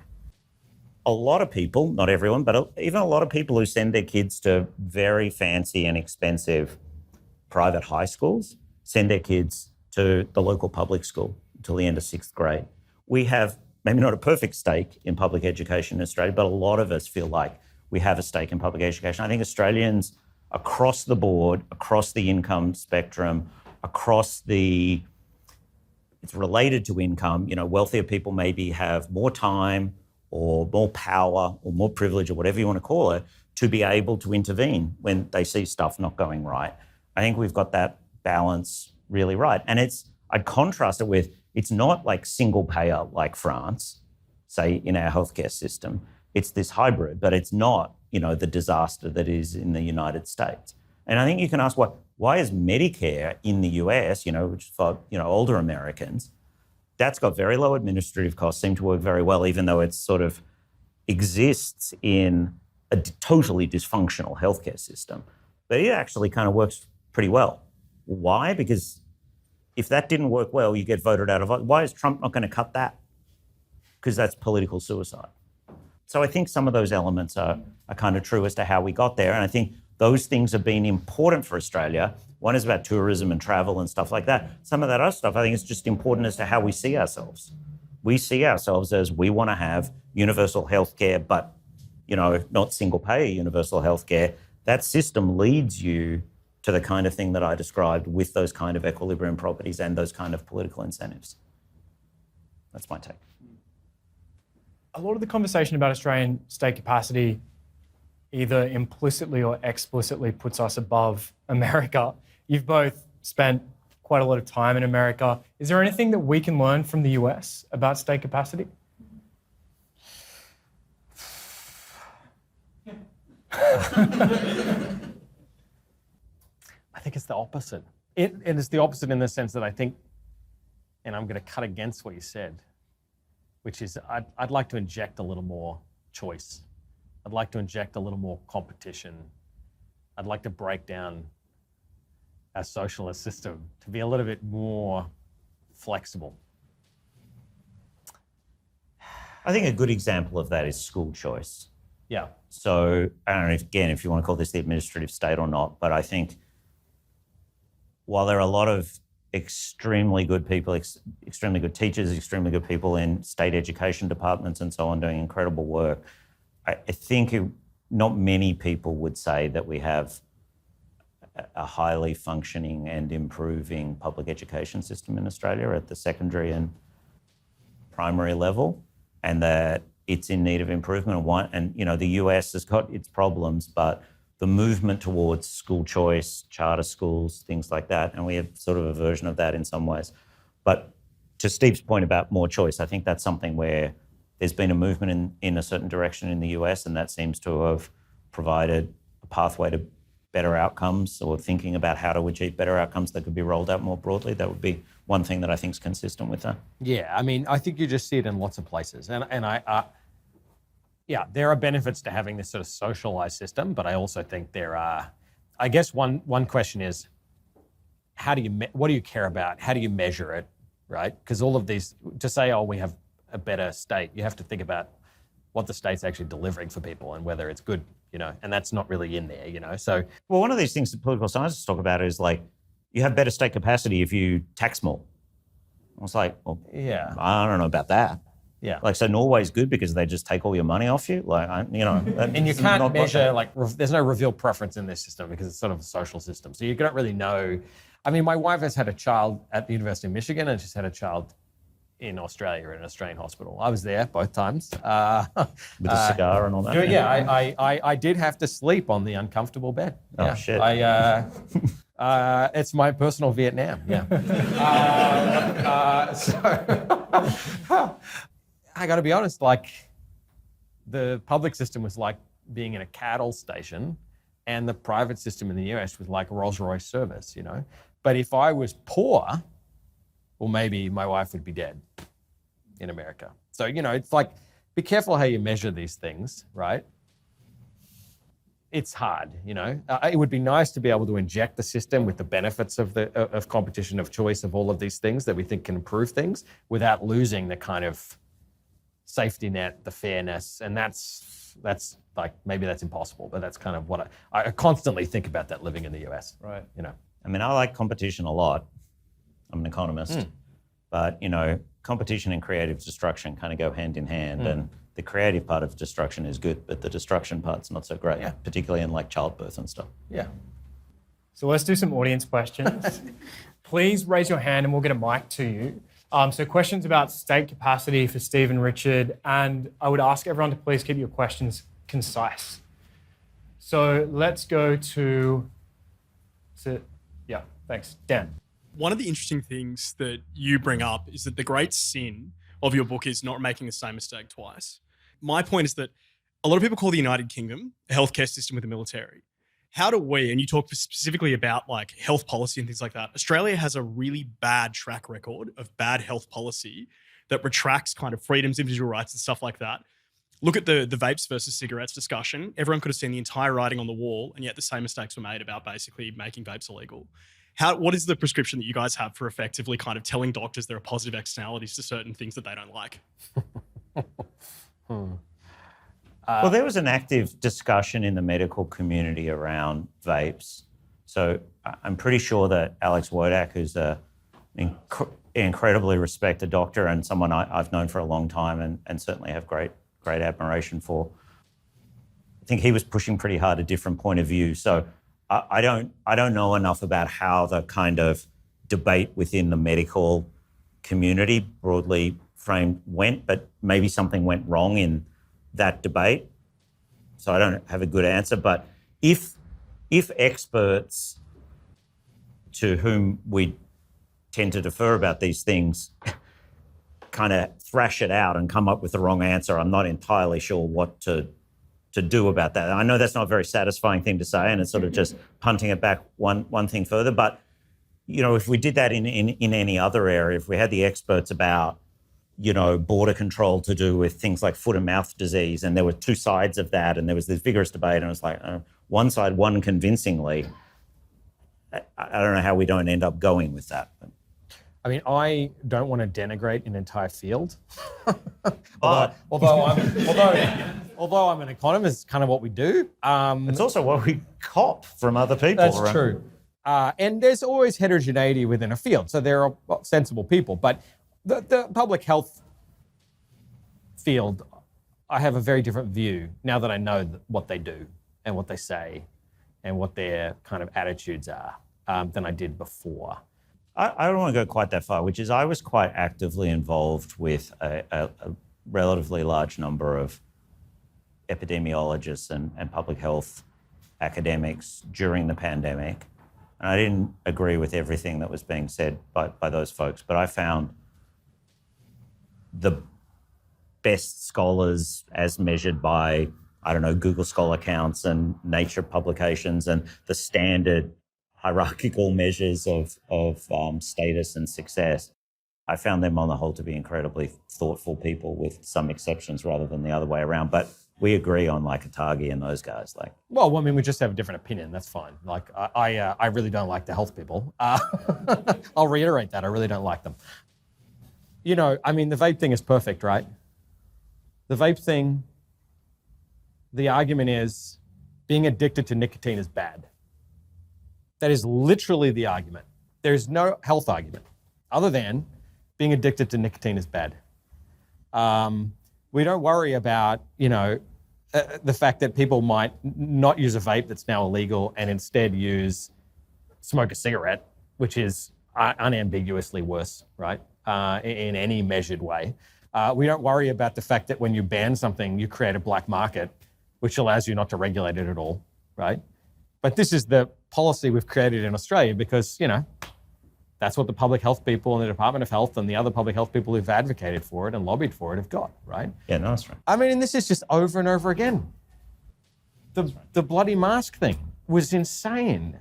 A lot of people, not everyone, but even a lot of people who send their kids to very fancy and expensive private high schools send their kids to the local public school until the end of 6th grade. We have maybe not a perfect stake in public education in Australia, but a lot of us feel like we have a stake in public education. I think Australians across the board, across the income spectrum, it's related to income, wealthier people maybe have more time or more power or more privilege or whatever you want to call it to be able to intervene when they see stuff not going right. I think we've got that balance really right. And I'd contrast it with, it's not like single payer like France, say in our healthcare system. It's this hybrid, but it's not, the disaster that is in the United States. And I think you can ask why is Medicare in the US, which is for, older Americans, that's got very low administrative costs, seem to work very well, even though it sort of exists in a totally dysfunctional healthcare system. But it actually kind of works pretty well. Why? Because if that didn't work well, you get voted out of office. Why is Trump not going to cut that? Because that's political suicide. So I think some of those elements are kind of true as to how we got there. And I think those things have been important for Australia. One is about tourism and travel and stuff like that. Some of that other stuff, I think, is just important as to how we see ourselves. We see ourselves as we want to have universal healthcare, but, not single payer universal healthcare. That system leads you to the kind of thing that I described with those kind of equilibrium properties and those kind of political incentives. That's my take.
A lot of the conversation about Australian state capacity either implicitly or explicitly puts us above America. You've both spent quite a lot of time in America. Is there anything that we can learn from the US about state capacity?
I think it's the opposite. And it's the opposite in the sense that I think, and I'm going to cut against what you said, which is I'd like to inject a little more choice. I'd like to inject a little more competition. I'd like to break down our socialist system to be a little bit more flexible.
I think a good example of that is school choice.
Yeah.
So I don't know, if you want to call this the administrative state or not, but I think while there are a lot of extremely good people, extremely good teachers, extremely good people in state education departments and so on doing incredible work, I think not many people would say that we have a highly functioning and improving public education system in Australia at the secondary and primary level, and that it's in need of improvement. And the US has got its problems, but the movement towards school choice, charter schools, things like that, and we have sort of a version of that in some ways. But to Steve's point about more choice, I think that's something where there's been a movement in a certain direction in the US, and that seems to have provided a pathway to better outcomes, or thinking about how to achieve better outcomes that could be rolled out more broadly. That would be one thing that I think is consistent with that.
Yeah, I mean, I think you just see it in lots of places. Yeah, there are benefits to having this sort of socialized system, but I also think there are, I guess one question is, what do you care about? How do you measure it, right? Because all of these, to say, we have a better state, you have to think about what the state's actually delivering for people and whether it's good, and that's not really in there, So,
well, one of these things that political scientists talk about is like, you have better state capacity if you tax more. I was like, well,
yeah,
I don't know about that.
Yeah.
Like, so Norway's good because they just take all your money off you? Like,
and you can't measure, there's no revealed preference in this system because it's sort of a social system. So you don't really know. I mean, my wife has had a child at the University of Michigan and she's had a child in Australia in an Australian hospital. I was there both times.
With a cigar and all that?
Yeah, I did have to sleep on the uncomfortable bed.
Oh,
yeah.
shit.
It's my personal Vietnam, yeah. So I got to be honest, the public system was like being in a cattle station and the private system in the US was like a Rolls-Royce service, But if I was poor, well, maybe my wife would be dead in America. So, it's like, be careful how you measure these things, right? It's hard, It would be nice to be able to inject the system with the benefits of competition, of choice, of all of these things that we think can improve things without losing the kind of safety net, the fairness, and that's like, maybe that's impossible, but that's kind of what I constantly think about that living in the US.
Right.
I mean, I like competition a lot. I'm an economist, but competition and creative destruction kind of go hand in hand, and the creative part of destruction is good, but the destruction part's not so great, particularly in like childbirth and stuff.
Yeah.
So let's do some audience questions. Please raise your hand and we'll get a mic to you. So questions about state capacity for Steve and Richard, and I would ask everyone to please keep your questions concise. So let's go to, thanks, Dan.
One of the interesting things that you bring up is that the great sin of your book is not making the same mistake twice. My point is that a lot of people call the United Kingdom a healthcare system with a military. How do we, and you talk specifically about like health policy and things like that, Australia has a really bad track record of bad health policy that retracts kind of freedoms, individual rights and stuff like that. Look at the vapes versus cigarettes discussion. Everyone could have seen the entire writing on the wall, and yet the same mistakes were made about basically making vapes illegal. What is the prescription that you guys have for effectively kind of telling doctors there are positive externalities to certain things that they don't like?
Well, there was an active discussion in the medical community around vapes. So I'm pretty sure that Alex Wodak, who's an incredibly respected doctor and someone I've known for a long time and certainly have great admiration for, I think he was pushing pretty hard a different point of view. So I don't know enough about how the kind of debate within the medical community broadly framed went, but maybe something went wrong in that debate. So I don't have a good answer. But if experts to whom we tend to defer about these things kind of thrash it out and come up with the wrong answer, I'm not entirely sure what to do about that. I know that's not a very satisfying thing to say, and it's sort of just punting it back one thing further. But, if we did that in any other area, if we had the experts about, border control to do with things like foot and mouth disease, and there were two sides of that, and there was this vigorous debate, and it was like, one side won convincingly. I don't know how we don't end up going with that.
I mean, I don't want to denigrate an entire field. although I'm an economist, it's kind of what we do.
It's also what we cop from other people.
That's
right?
true. And there's always heterogeneity within a field. So there are sensible people. But the public health field, I have a very different view now that I know what they do and what they say and what their kind of attitudes are than I did before.
I don't want to go quite that far, which is I was quite actively involved with a relatively large number of epidemiologists and public health academics during the pandemic. And I didn't agree with everything that was being said by those folks, but I found the best scholars as measured by, Google Scholar counts and Nature publications and the standard hierarchical measures of status and success. I found them on the whole to be incredibly thoughtful people, with some exceptions rather than the other way around. But we agree on like Atagi and those guys.
Well, I mean, we just have a different opinion. That's fine. I really don't like the health people. I'll reiterate that. I really don't like them. You know, I mean, the vape thing is perfect, right? The vape thing, the argument is being addicted to nicotine is bad. That is literally the argument. There's no health argument other than being addicted to nicotine is bad. We don't worry about, the fact that people might not use a vape that's now illegal and instead smoke a cigarette, which is unambiguously worse, right? In any measured way. We don't worry about the fact that when you ban something, you create a black market, which allows you not to regulate it at all, right? But this is the policy we've created in Australia because, that's what the public health people and the Department of Health and the other public health people who've advocated for it and lobbied for it have got, right?
Yeah, no, that's right.
I mean, and this is just over and over again. The bloody mask thing was insane,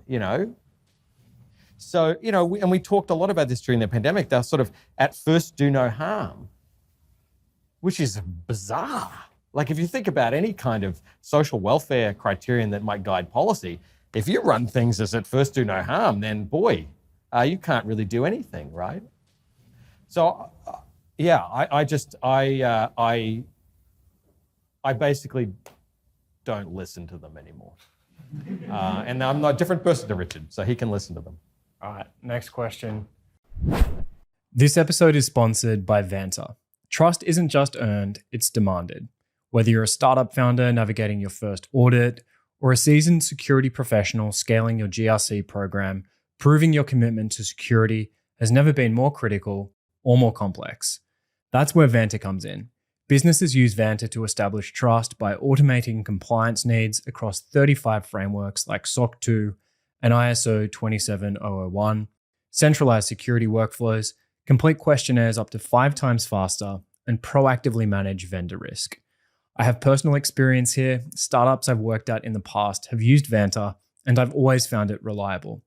So, we talked a lot about this during the pandemic. They're sort of at first do no harm, which is bizarre. Like if you think about any kind of social welfare criterion that might guide policy, if you run things as at first do no harm, then boy, you can't really do anything, right? So, I basically don't listen to them anymore. And I'm not a different person to Richard, so he can listen to them.
All right, next question. This episode is sponsored by Vanta. Trust isn't just earned, it's demanded. Whether you're a startup founder navigating your first audit or a seasoned security professional scaling your GRC program, proving your commitment to security has never been more critical or more complex. That's where Vanta comes in. Businesses use Vanta to establish trust by automating compliance needs across 35 frameworks like SOC 2 and ISO 27001, centralized security workflows, complete questionnaires up to 5 times faster, and proactively manage vendor risk. I have personal experience here. Startups I've worked at in the past have used Vanta, and I've always found it reliable.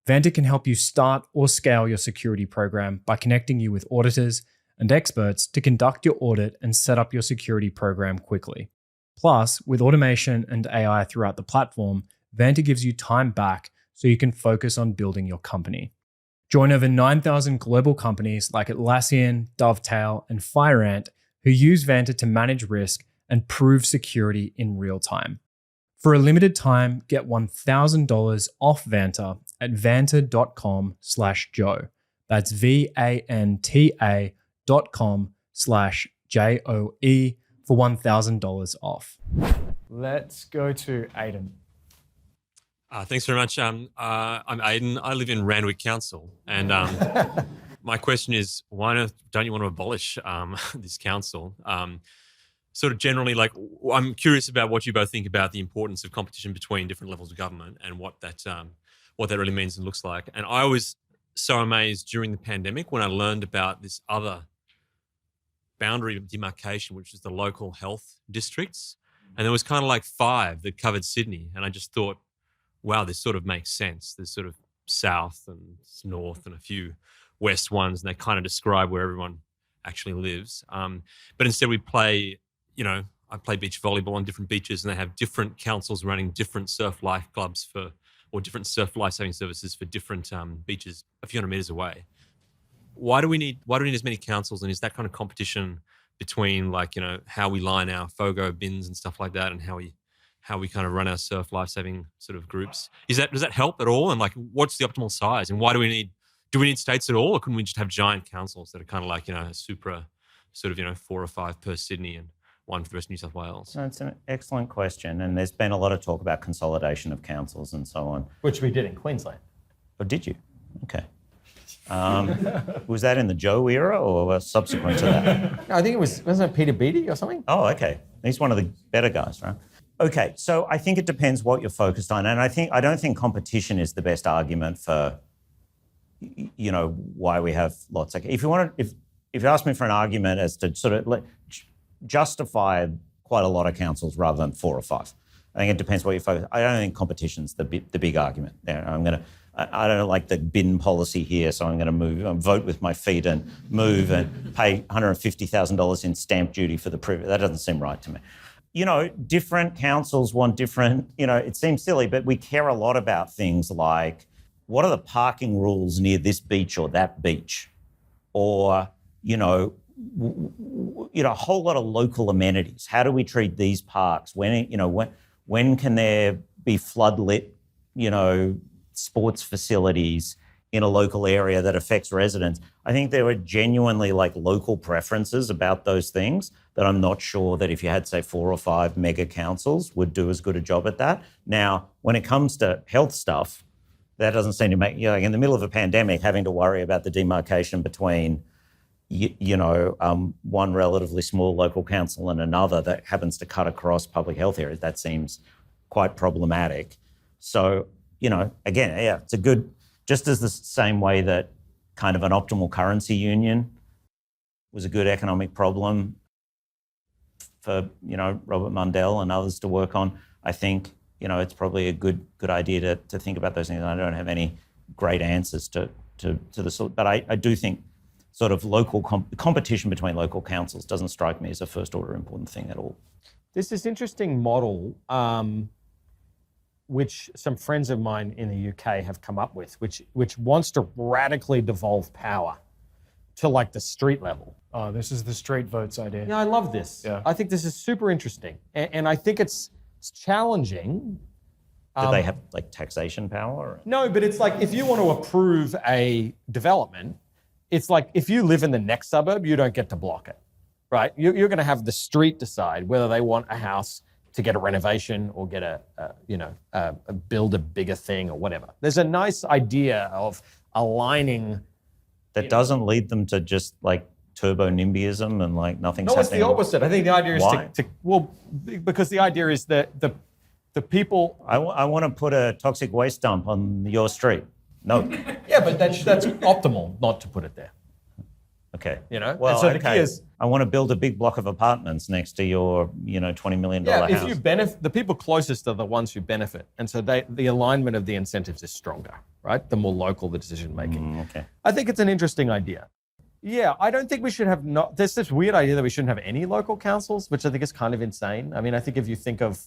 Vanta can help you start or scale your security program by connecting you with auditors and experts to conduct your audit and set up your security program quickly. Plus, with automation and AI throughout the platform, Vanta gives you time back so you can focus on building your company. Join over 9,000 global companies like Atlassian, Dovetail, and FireAnt who use Vanta to manage risk and prove security in real time. For a limited time, get $1,000 off Vanta at vanta.com/Joe. That's VANTA.com/JOE for $1,000 off. Let's go to Aidan.
Thanks very much. I'm Aidan. I live in Randwick Council, and my question is, why don't you want to abolish this council? Sort of generally, I'm curious about what you both think about the importance of competition between different levels of government and what that really means and looks like. And I was so amazed during the pandemic when I learned about this other boundary of demarcation, which is the local health districts. And there was kind of like 5 that covered Sydney. And I just thought, wow, this sort of makes sense. There's sort of south and north and a few west ones, and they kind of describe where everyone actually lives. But instead we play, I play beach volleyball on different beaches, and they have different councils running different surf life clubs or different surf lifesaving services for different beaches a few hundred meters away. Why do we need as many councils? And is that kind of competition between how we line our FOGO bins and stuff like that, and how we kind of run our surf lifesaving sort of groups? Does that help at all? And what's the optimal size? And why do we need states at all? Or couldn't we just have giant councils that are kind of a supra sort of, 4 or 5 per Sydney and 1 for the rest of New South Wales?
No, it's an excellent question. And there's been a lot of talk about consolidation of councils and so on.
Which we did in Queensland.
Oh, did you? Okay. Was that in the Joe era or subsequent to that?
I think wasn't it Peter Beattie or something?
Oh, okay. He's one of the better guys, right? Okay, so I think it depends what you're focused on. And I don't think competition is the best argument for, why we have lots. If you ask me for an argument as to sort of justify quite a lot of councils rather than 4 or 5, I think it depends what you focus. I don't think competition's the big argument there. I don't like the bin policy here, so I'm going to vote with my feet and move and pay $150,000 in stamp duty for the privilege. That doesn't seem right to me. Different councils want different, it seems silly, but we care a lot about things like what are the parking rules near this beach or that beach? Or, a whole lot of local amenities. How do we treat these parks? When can there be floodlit, sports facilities in a local area that affects residents? I think there are genuinely local preferences about those things that I'm not sure that if you had, say, 4 or 5 mega councils would do as good a job at that. Now, when it comes to health stuff, that doesn't seem to make, in the middle of a pandemic, having to worry about the demarcation between, one relatively small local council and another that happens to cut across public health areas, that seems quite problematic. So, again, it's a good, just as the same way that kind of an optimal currency union was a good economic problem for, Robert Mundell and others to work on, I think, it's probably a good idea to think about those things. And I don't have any great answers to the sort, but I do think sort of local competition between local councils doesn't strike me as a first order important thing at all.
There's this interesting model which some friends of mine in the UK have come up with, which wants to radically devolve power to the street level.
Oh, this is the street votes idea.
Yeah, I love this.
Yeah.
I think this is super interesting. And I think it's challenging.
Do they have taxation power?
No, but it's if you want to approve a development, it's if you live in the next suburb, you don't get to block it, right? You're going to have the street decide whether they want a house to get a renovation or get build a bigger thing or whatever. There's a nice idea of aligning.
That doesn't lead them to just turbo NIMBYism and nothing's happening.
No, it's the opposite. I think the idea is
Why?
because the idea is that the people.
I want to put a toxic waste dump on your street. No.
Yeah, but that's optimal not to put it there.
Okay.
Well, and so the key is,
I want to build a big block of apartments next to your, $20 million house.
if you benefit, the people closest are the ones who benefit, and so the alignment of the incentives is stronger, right? The more local the decision making.
Okay.
I think it's an interesting idea. Yeah, I don't think we should have there's this weird idea that we shouldn't have any local councils, which I think is kind of insane. I mean, I think if you think of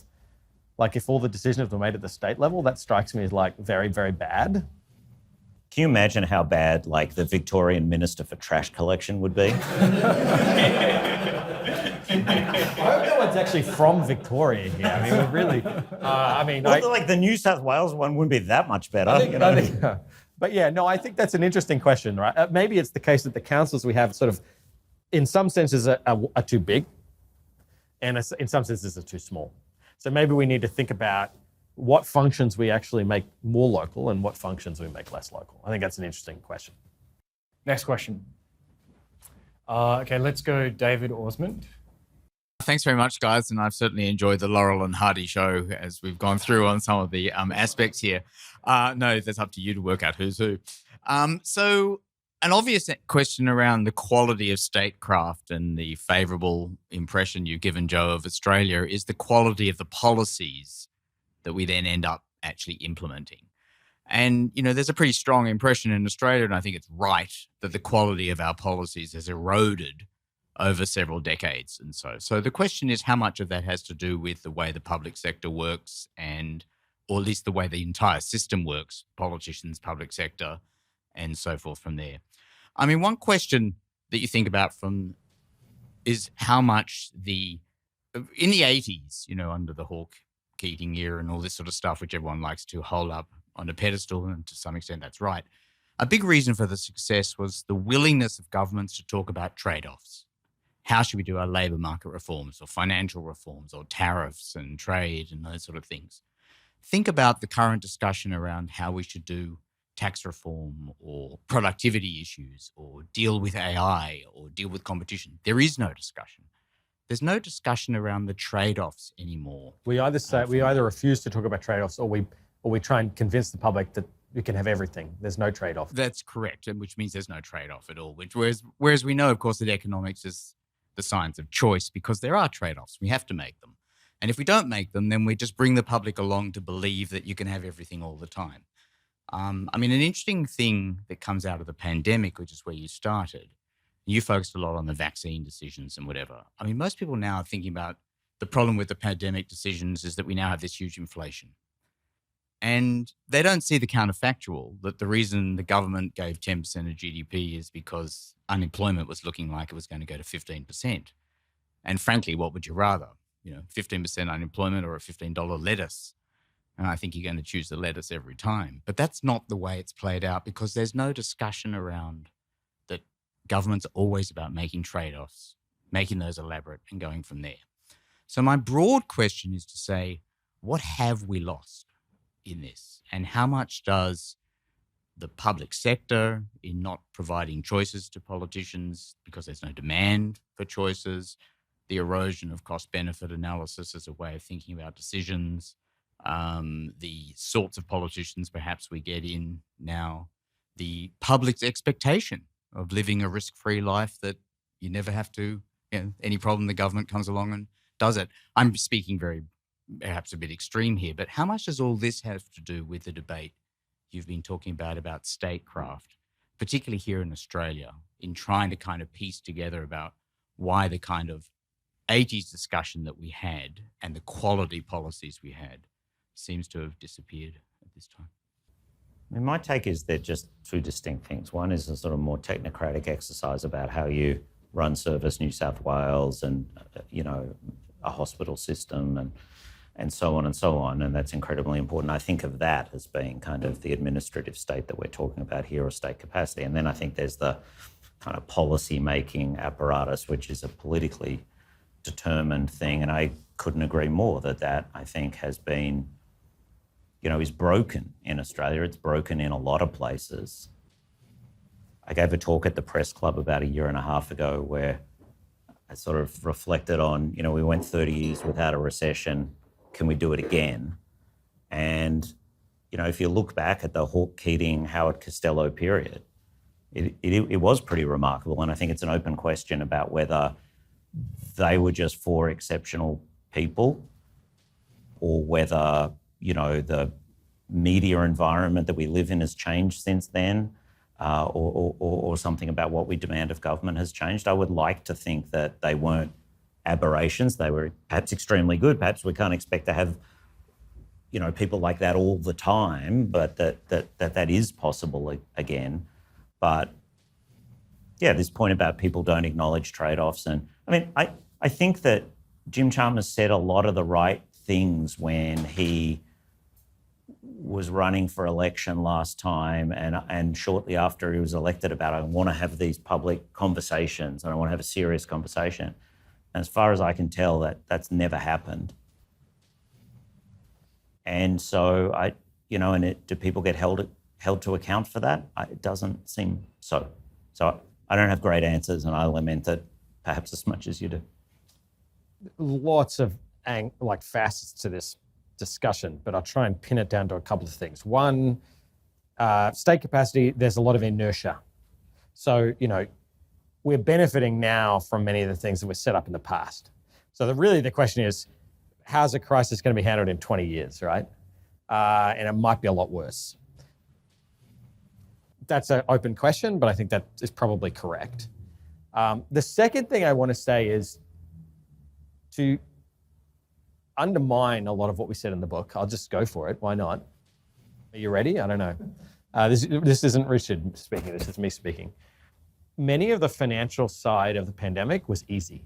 if all the decisions were made at the state level, that strikes me as very, very bad.
Can you imagine how bad the Victorian Minister for Trash Collection would be?
I hope no one's actually from Victoria here. I mean, we really,
the New South Wales one wouldn't be that much better.
But yeah, no, I think that's an interesting question, right? Maybe it's the case that the councils we have sort of, in some senses, are too big, and in some senses are too small. So maybe we need to think about what functions we actually make more local and what functions we make less local. I think that's an interesting question.
Next question. Okay, let's go David Osmond.
Thanks very much, guys. And I've certainly enjoyed the Laurel and Hardy show as we've gone through on some of the aspects here. No, that's up to you to work out who's who. So an obvious question around the quality of statecraft and the favourable impression you've given, Joe, of Australia is the quality of the policies that we then end up actually implementing. And, there's a pretty strong impression in Australia, and I think it's right, that the quality of our policies has eroded over several decades. And so the question is how much of that has to do with the way the public sector works or at least the way the entire system works, politicians, public sector, and so forth from there. I mean, one question that you think about is how much in the 80s, under the Hawke Keating era and all this sort of stuff, which everyone likes to hold up on a pedestal, and to some extent that's right. A big reason for the success was the willingness of governments to talk about trade-offs. How should we do our labour market reforms or financial reforms or tariffs and trade and those sort of things? Think about the current discussion around how we should do tax reform or productivity issues or deal with AI or deal with competition. There is no discussion. There's no discussion around the trade-offs anymore.
We either refuse to talk about trade-offs or we try and convince the public that we can have everything. There's no trade-off.
That's correct, and which means there's no trade-off at all. Whereas we know, of course, that economics is the science of choice because there are trade-offs. We have to make them. And if we don't make them, then we just bring the public along to believe that you can have everything all the time. An interesting thing that comes out of the pandemic, which is where you started, you focused a lot on the vaccine decisions and whatever. Most people now are thinking about the problem with the pandemic decisions is that we now have this huge inflation. And they don't see the counterfactual that the reason the government gave 10% of GDP is because unemployment was looking like it was going to go to 15%. And frankly, what would you rather? 15% unemployment or a $15 lettuce? And I think you're going to choose the lettuce every time. But that's not the way it's played out, because there's no discussion around that. Government's always about making trade-offs, making those elaborate and going from there. So my broad question is to say, what have we lost in this? And how much does the public sector, in not providing choices to politicians because there's no demand for choices, the erosion of cost-benefit analysis as a way of thinking about decisions, the sorts of politicians perhaps we get in now, the public's expectation of living a risk-free life that you never have to, any problem the government comes along and does it. I'm speaking very, perhaps a bit extreme here, but how much does all this have to do with the debate you've been talking about statecraft, particularly here in Australia, in trying to kind of piece together about why the kind of 80s discussion that we had and the quality policies we had seems to have disappeared at this time?
I mean, my take is they're just two distinct things. One is a sort of more technocratic exercise about how you run Service New South Wales and, a hospital system and so on and so on. And that's incredibly important. I think of that as being kind of the administrative state that we're talking about here, or state capacity. And then I think there's the kind of policy-making apparatus, which is a politically determined thing. And I couldn't agree more that I think has been, is broken in Australia. It's broken in a lot of places. I gave a talk at the Press Club about a year and a half ago where I sort of reflected on, we went 30 years without a recession. Can we do it again? And, if you look back at the Hawke-Keating, Howard Costello period, it was pretty remarkable. And I think it's an open question about whether they were just four exceptional people, or whether, the media environment that we live in has changed since then, or something about what we demand of government has changed. I would like to think that they weren't aberrations. They were perhaps extremely good. Perhaps we can't expect to have, people like that all the time, but that is possible again. But yeah, this point about people don't acknowledge trade-offs. And I mean, I think that Jim Chalmers said a lot of the right things when he was running for election last time, and shortly after he was elected, about, I want to have these public conversations and I want to have a serious conversation. And as far as I can tell, that's never happened. And so do people get held to account for that? It doesn't seem so. So I don't have great answers, and I lament it perhaps as much as you do.
Lots of facets to this discussion, but I'll try and pin it down to a couple of things. One, state capacity, there's a lot of inertia. So, we're benefiting now from many of the things that were set up in the past. So the question is, how's a crisis going to be handled in 20 years, right? And it might be a lot worse. That's an open question, but I think that is probably correct. The second thing I want to say is to undermine a lot of what we said in the book. I'll just go for it. Why not? Are you ready? I don't know. This isn't Richard speaking. This is me speaking. Many of the financial side of the pandemic was easy.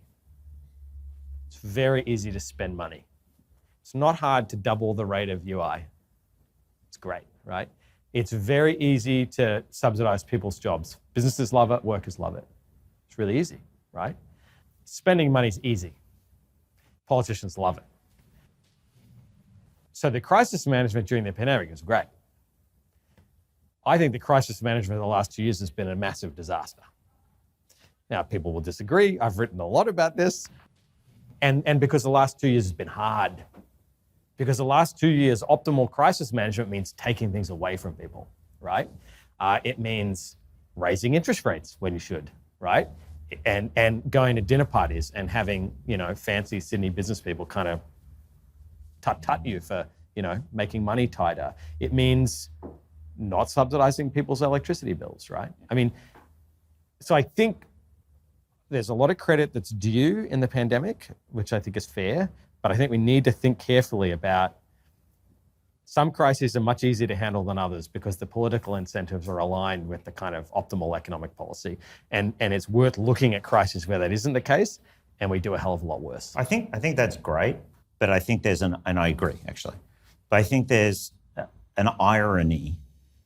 It's very easy to spend money. It's not hard to double the rate of UI. It's great, right? It's very easy to subsidize people's jobs. Businesses love it, workers love it. It's really easy, right? Spending money is easy. Politicians love it. So the crisis management during the pandemic was great. I think the crisis management in the last 2 years has been a massive disaster. Now, people will disagree. I've written a lot about this. And because the last 2 years has been hard. Because the last 2 years, optimal crisis management means taking things away from people, right? It means raising interest rates when you should, right? And going to dinner parties and having, fancy Sydney business people kind of tut you for, making money tighter. It means not subsidizing people's electricity bills, right? I mean, so I think there's a lot of credit that's due in the pandemic, which I think is fair, but I think we need to think carefully about Some crises are much easier to handle than others because the political incentives are aligned with the kind of optimal economic policy. And it's worth looking at crises where that isn't the case, and we do a hell of a lot worse.
I think that's great, but I think there's and I agree actually, but I think there's an irony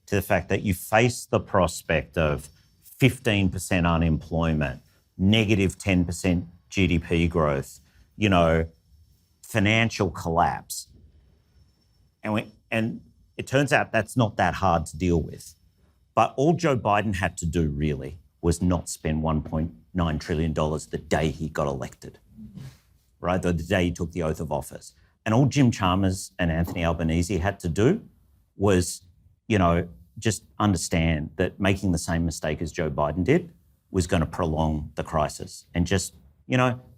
to the fact that you face the prospect of 15% unemployment, negative 10% GDP growth, financial collapse. And it turns out that's not that hard to deal with. But all Joe Biden had to do really was not spend $1.9 trillion the day he got elected, right? The day he took the oath of office. And all Jim Chalmers and Anthony Albanese had to do was, just understand that making the same mistake as Joe Biden did was going to prolong the crisis. And just,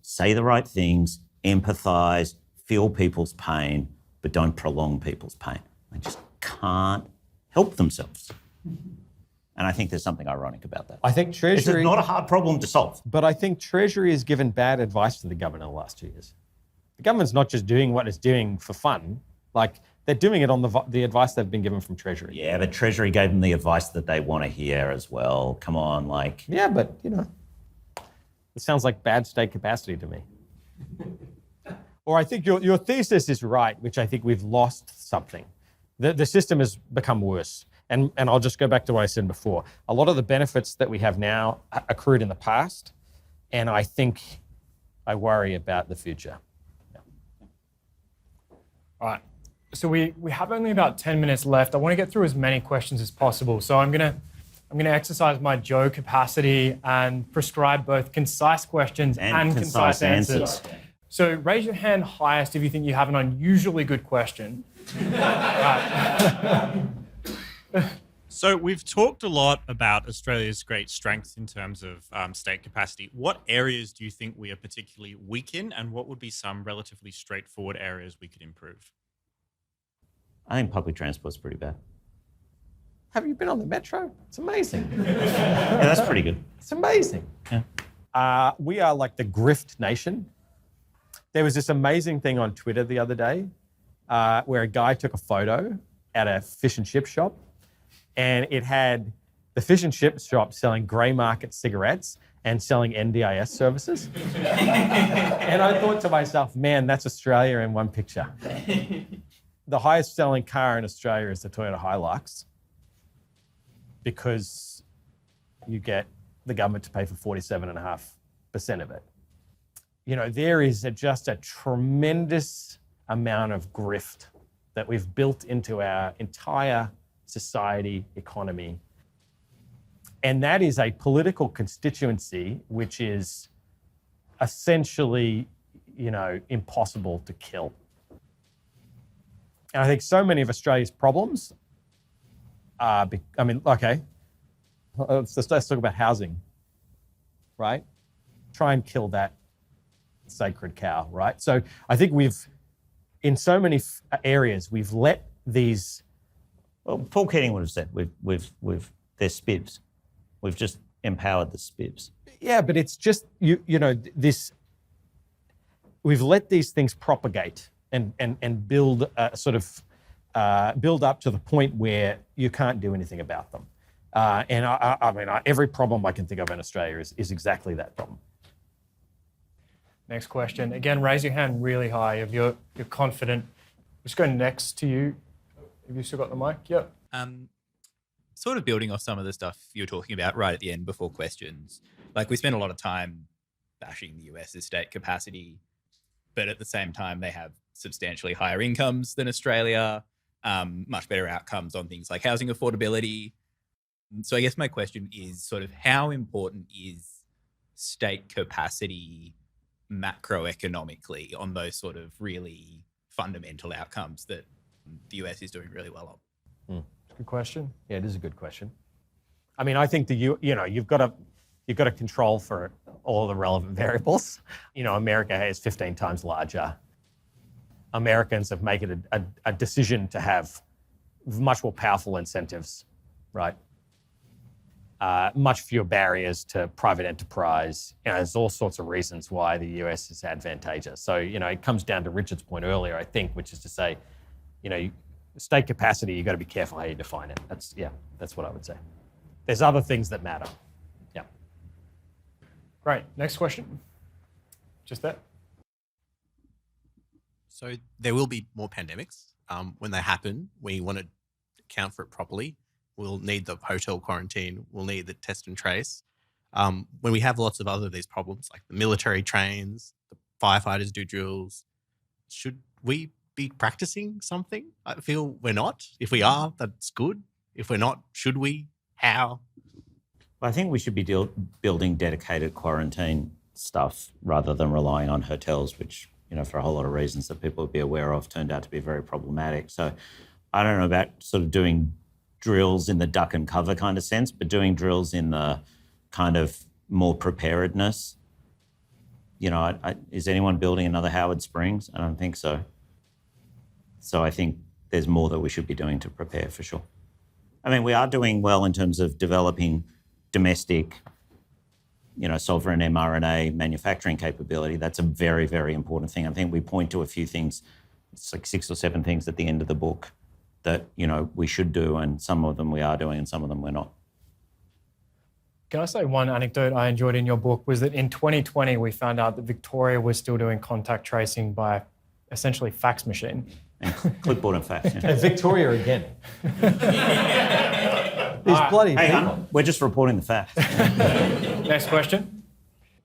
say the right things, empathise, feel people's pain, but don't prolong people's pain. They just can't help themselves. And I think there's something ironic about that.
I think Treasury...
It's not a hard problem to solve.
But I think Treasury has given bad advice to the government in the last 2 years. The government's not just doing what it's doing for fun. They're doing it on the advice they've been given from Treasury.
Yeah, but Treasury gave them the advice that they want to hear as well. Come on,
Yeah, but, it sounds like bad state capacity to me. Or I think your thesis is right, which I think we've lost something. The system has become worse. And I'll just go back to what I said before. A lot of the benefits that we have now accrued in the past, and I worry about the future. Yeah.
All right. So we have only about 10 minutes left. I want to get through as many questions as possible. So I'm gonna exercise my Joe capacity and prescribe both concise questions and concise answers. So raise your hand highest if you think you have an unusually good question.
So we've talked a lot about Australia's great strengths in terms of state capacity. What areas do you think we are particularly weak in, and what would be some relatively straightforward areas we could improve?
I think public transport's pretty bad.
Have you been on the metro? It's amazing.
Yeah, that's pretty good.
It's amazing.
Yeah.
We are like the grift nation. There was this amazing thing on Twitter the other day where a guy took a photo at a fish and chip shop, and it had the fish and chip shop selling grey market cigarettes and selling NDIS services. And I thought to myself, man, that's Australia in one picture. The highest selling car in Australia is the Toyota Hilux because you get the government to pay for 47.5% of it. There is just a tremendous amount of grift that we've built into our entire society, economy. And that is a political constituency which is essentially, impossible to kill. And I think so many of Australia's problems are, let's talk about housing, right? Try and kill that sacred cow, right? So I think in so many areas, we've let these...
Well, Paul Keating would have said, they're spivs. We've just empowered the spivs.
Yeah, but it's just, this... We've let these things propagate and build build up to the point where you can't do anything about them. Every problem I can think of in Australia is exactly that problem.
Next question. Again, raise your hand really high if you're confident. Just go next to you. Have you still got the mic? Yep.
Sort of building off some of the stuff you were talking about right at the end before questions. We spend a lot of time bashing the US's state capacity, but at the same time, they have substantially higher incomes than Australia, much better outcomes on things like housing affordability. So I guess my question is sort of how important is state capacity macroeconomically on those sort of really fundamental outcomes that the US is doing really well on?
Good question.
Yeah, it is a good question. I think you've got to control for all the relevant variables. America is 15 times larger. Americans have made it a decision to have much more powerful incentives, right? Much fewer barriers to private enterprise. There's all sorts of reasons why the US is advantageous. So, it comes down to Richard's point earlier, I think, which is to say, state capacity, you've got to be careful how you define it. That's what I would say. There's other things that matter. Yeah.
Great. Next question. Just that.
So there will be more pandemics. When they happen, we want to account for it properly. We'll need the hotel quarantine. We'll need the test and trace. When we have lots of other these problems, like the military trains, the firefighters do drills, should we be practicing something? I feel we're not. If we are, that's good. If we're not, should we? How?
I think we should be building dedicated quarantine stuff rather than relying on hotels, which, for a whole lot of reasons that people would be aware of, turned out to be very problematic. So I don't know about sort of doing drills in the duck and cover kind of sense, but doing drills in the kind of more preparedness. Is anyone building another Howard Springs? I don't think so. So I think there's more that we should be doing to prepare for sure. I mean, we are doing well in terms of developing domestic, sovereign mRNA manufacturing capability. That's a very, very important thing. I think we point to a few things, it's like 6 or 7 things at the end of the book that, we should do, and some of them we are doing and some of them we're not.
Can I say one anecdote I enjoyed in your book was that in 2020, we found out that Victoria was still doing contact tracing by essentially fax machine.
And clipboard and fax. Yeah.
Victoria again. These bloody people.
We're just reporting the facts.
Next question.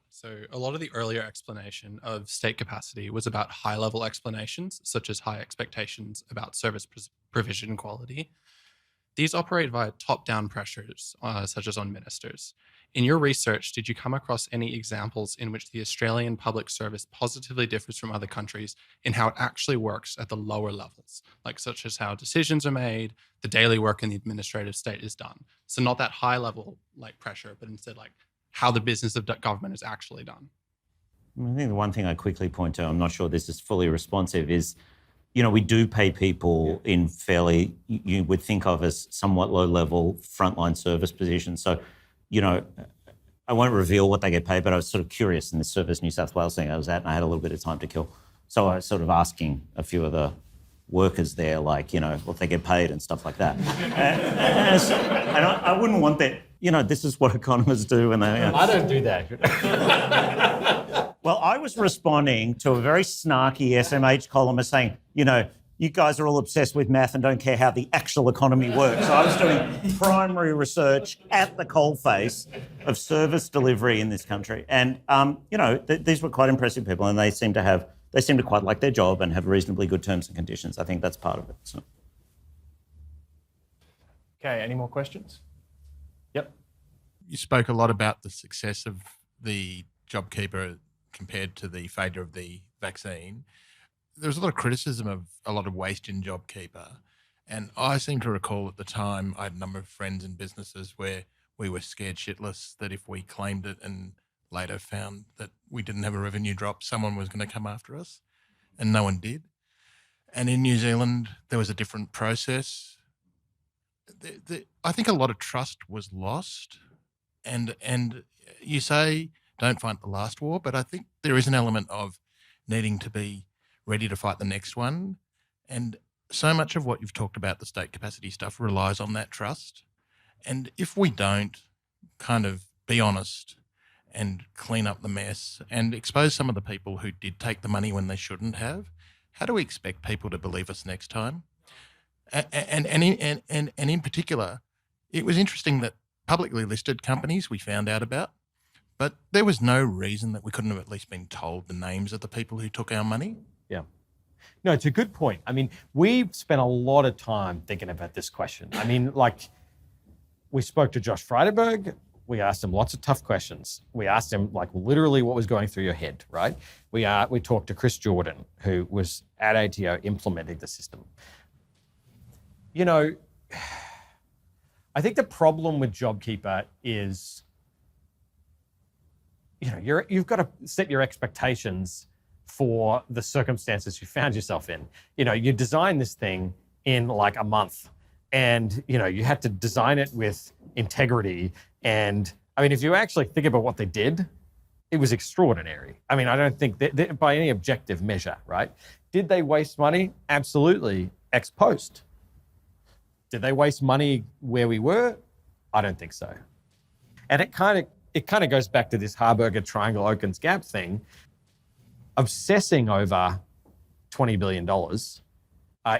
So a lot of the earlier explanation of state capacity was about high-level explanations, such as high expectations about service provision quality. These operate via top-down pressures, such as on ministers. In your research, did you come across any examples in which the Australian public service positively differs from other countries in how it actually works at the lower levels, such as how decisions are made, the daily work in the administrative state is done? So not that high-level pressure, but instead how the business of government is actually done.
I think the one thing I quickly point to, I'm not sure this is fully responsive, is we do pay people in fairly, you would think of as somewhat low-level frontline service positions. So, I won't reveal what they get paid, but I was sort of curious in the Service New South Wales thing I was at, and I had a little bit of time to kill. So I was sort of asking a few of the workers there, what they get paid and stuff like that. and I wouldn't want that, this is what economists do. And they,
I don't do that.
Well, I was responding to a very snarky SMH columnist saying, you guys are all obsessed with math and don't care how the actual economy works. So I was doing primary research at the coalface of service delivery in this country. And, these were quite impressive people, and they seem to quite like their job and have reasonably good terms and conditions. I think that's part of it. So.
Okay, any more questions? Yep.
You spoke a lot about the success of the JobKeeper compared to the failure of the vaccine. There was a lot of criticism of a lot of waste in JobKeeper. And I seem to recall at the time, I had a number of friends in businesses where we were scared shitless that if we claimed it and later found that we didn't have a revenue drop, someone was going to come after us, and no one did. And in New Zealand, there was a different process. I think a lot of trust was lost. And you say, don't fight the last war, but I think there is an element of needing to be ready to fight the next one. And so much of what you've talked about, the state capacity stuff, relies on that trust. And if we don't kind of be honest and clean up the mess and expose some of the people who did take the money when they shouldn't have, how do we expect people to believe us next time? And in particular, it was interesting that publicly listed companies we found out about, but there was no reason that we couldn't have at least been told the names of the people who took our money.
Yeah. No, it's a good point. I mean, we've spent a lot of time thinking about this question. I mean, we spoke to Josh Frydenberg. We asked him lots of tough questions. We asked him literally what was going through your head, right? We talked to Chris Jordan, who was at ATO implementing the system. I think the problem with JobKeeper is, you've got to set your expectations for the circumstances you found yourself in. You designed this thing in a month, and you had to design it with integrity. And I mean, if you actually think about what they did, it was extraordinary. I mean, I don't think that by any objective measure, right? Did they waste money? Absolutely, ex post. Did they waste money where we were? I don't think so. And it kind of goes back to this Harburger Triangle Oakens Gap thing. Obsessing over $20 billion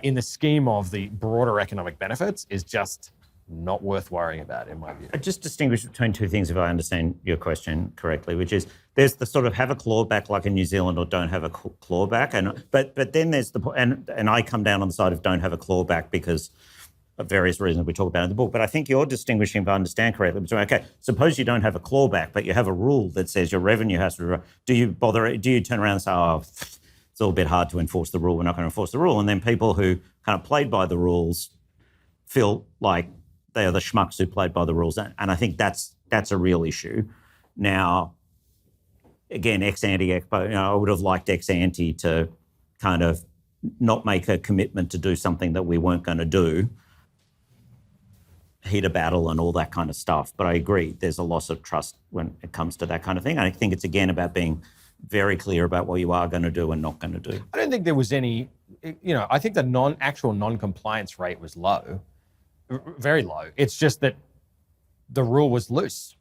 in the scheme of the broader economic benefits is just not worth worrying about, in my view.
I just distinguish between two things, if I understand your question correctly, which is there's the sort of have a clawback like in New Zealand or don't have a clawback, but then there's the and I come down on the side of don't have a clawback because of various reasons we talk about in the book. But I think you're distinguishing, if I understand correctly, between okay, suppose you don't have a clawback, but you have a rule that says your revenue has to. Do you turn around and say, oh, it's all a bit hard to enforce the rule, we're not going to enforce the rule, and then people who kind of played by the rules feel like they are the schmucks who played by the rules. And I think that's a real issue. Now, again, ex-ante, I would have liked ex-ante to kind of not make a commitment to do something that we weren't going to do, heat a battle and all that kind of stuff. But I agree, there's a loss of trust when it comes to that kind of thing. And I think it's, again, about being very clear about what you are going to do and not going to do.
I don't think there was any, I think the actual non-compliance rate was low. Very low. It's just that the rule was loose.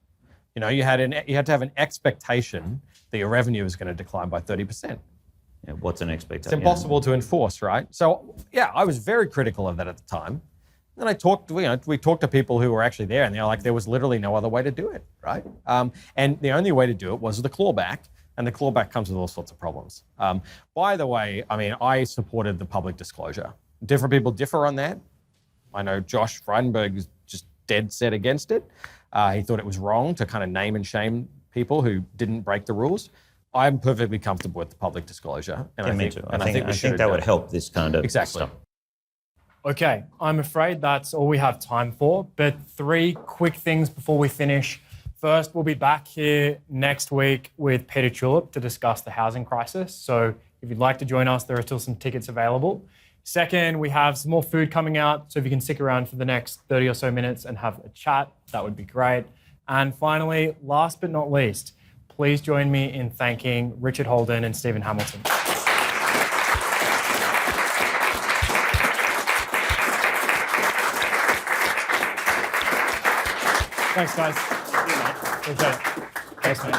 You had to have an expectation that your revenue was going to decline by 30%.
Yeah, what's an expectation?
It's impossible to enforce, right? So yeah, I was very critical of that at the time. And I talked, we talked to people who were actually there, and they're like, there was literally no other way to do it, right? And the only way to do it was the clawback, and the clawback comes with all sorts of problems. By the way, I supported the public disclosure. Different people differ on that. I know Josh Frydenberg is just dead set against it. He thought it was wrong to kind of name and shame people who didn't break the rules. I'm perfectly comfortable with the public disclosure. And I think
that would help this kind of
exactly.
stuff.
Okay, I'm afraid that's all we have time for, but 3 quick things before we finish. First, we'll be back here next week with Peter Tulip to discuss the housing crisis. So if you'd like to join us, there are still some tickets available. Second, we have some more food coming out, so if you can stick around for the next 30 or so minutes and have a chat, that would be great. And finally, last but not least, please join me in thanking Richard Holden and Stephen Hamilton. Thanks, guys. Appreciate it. Thanks, mate.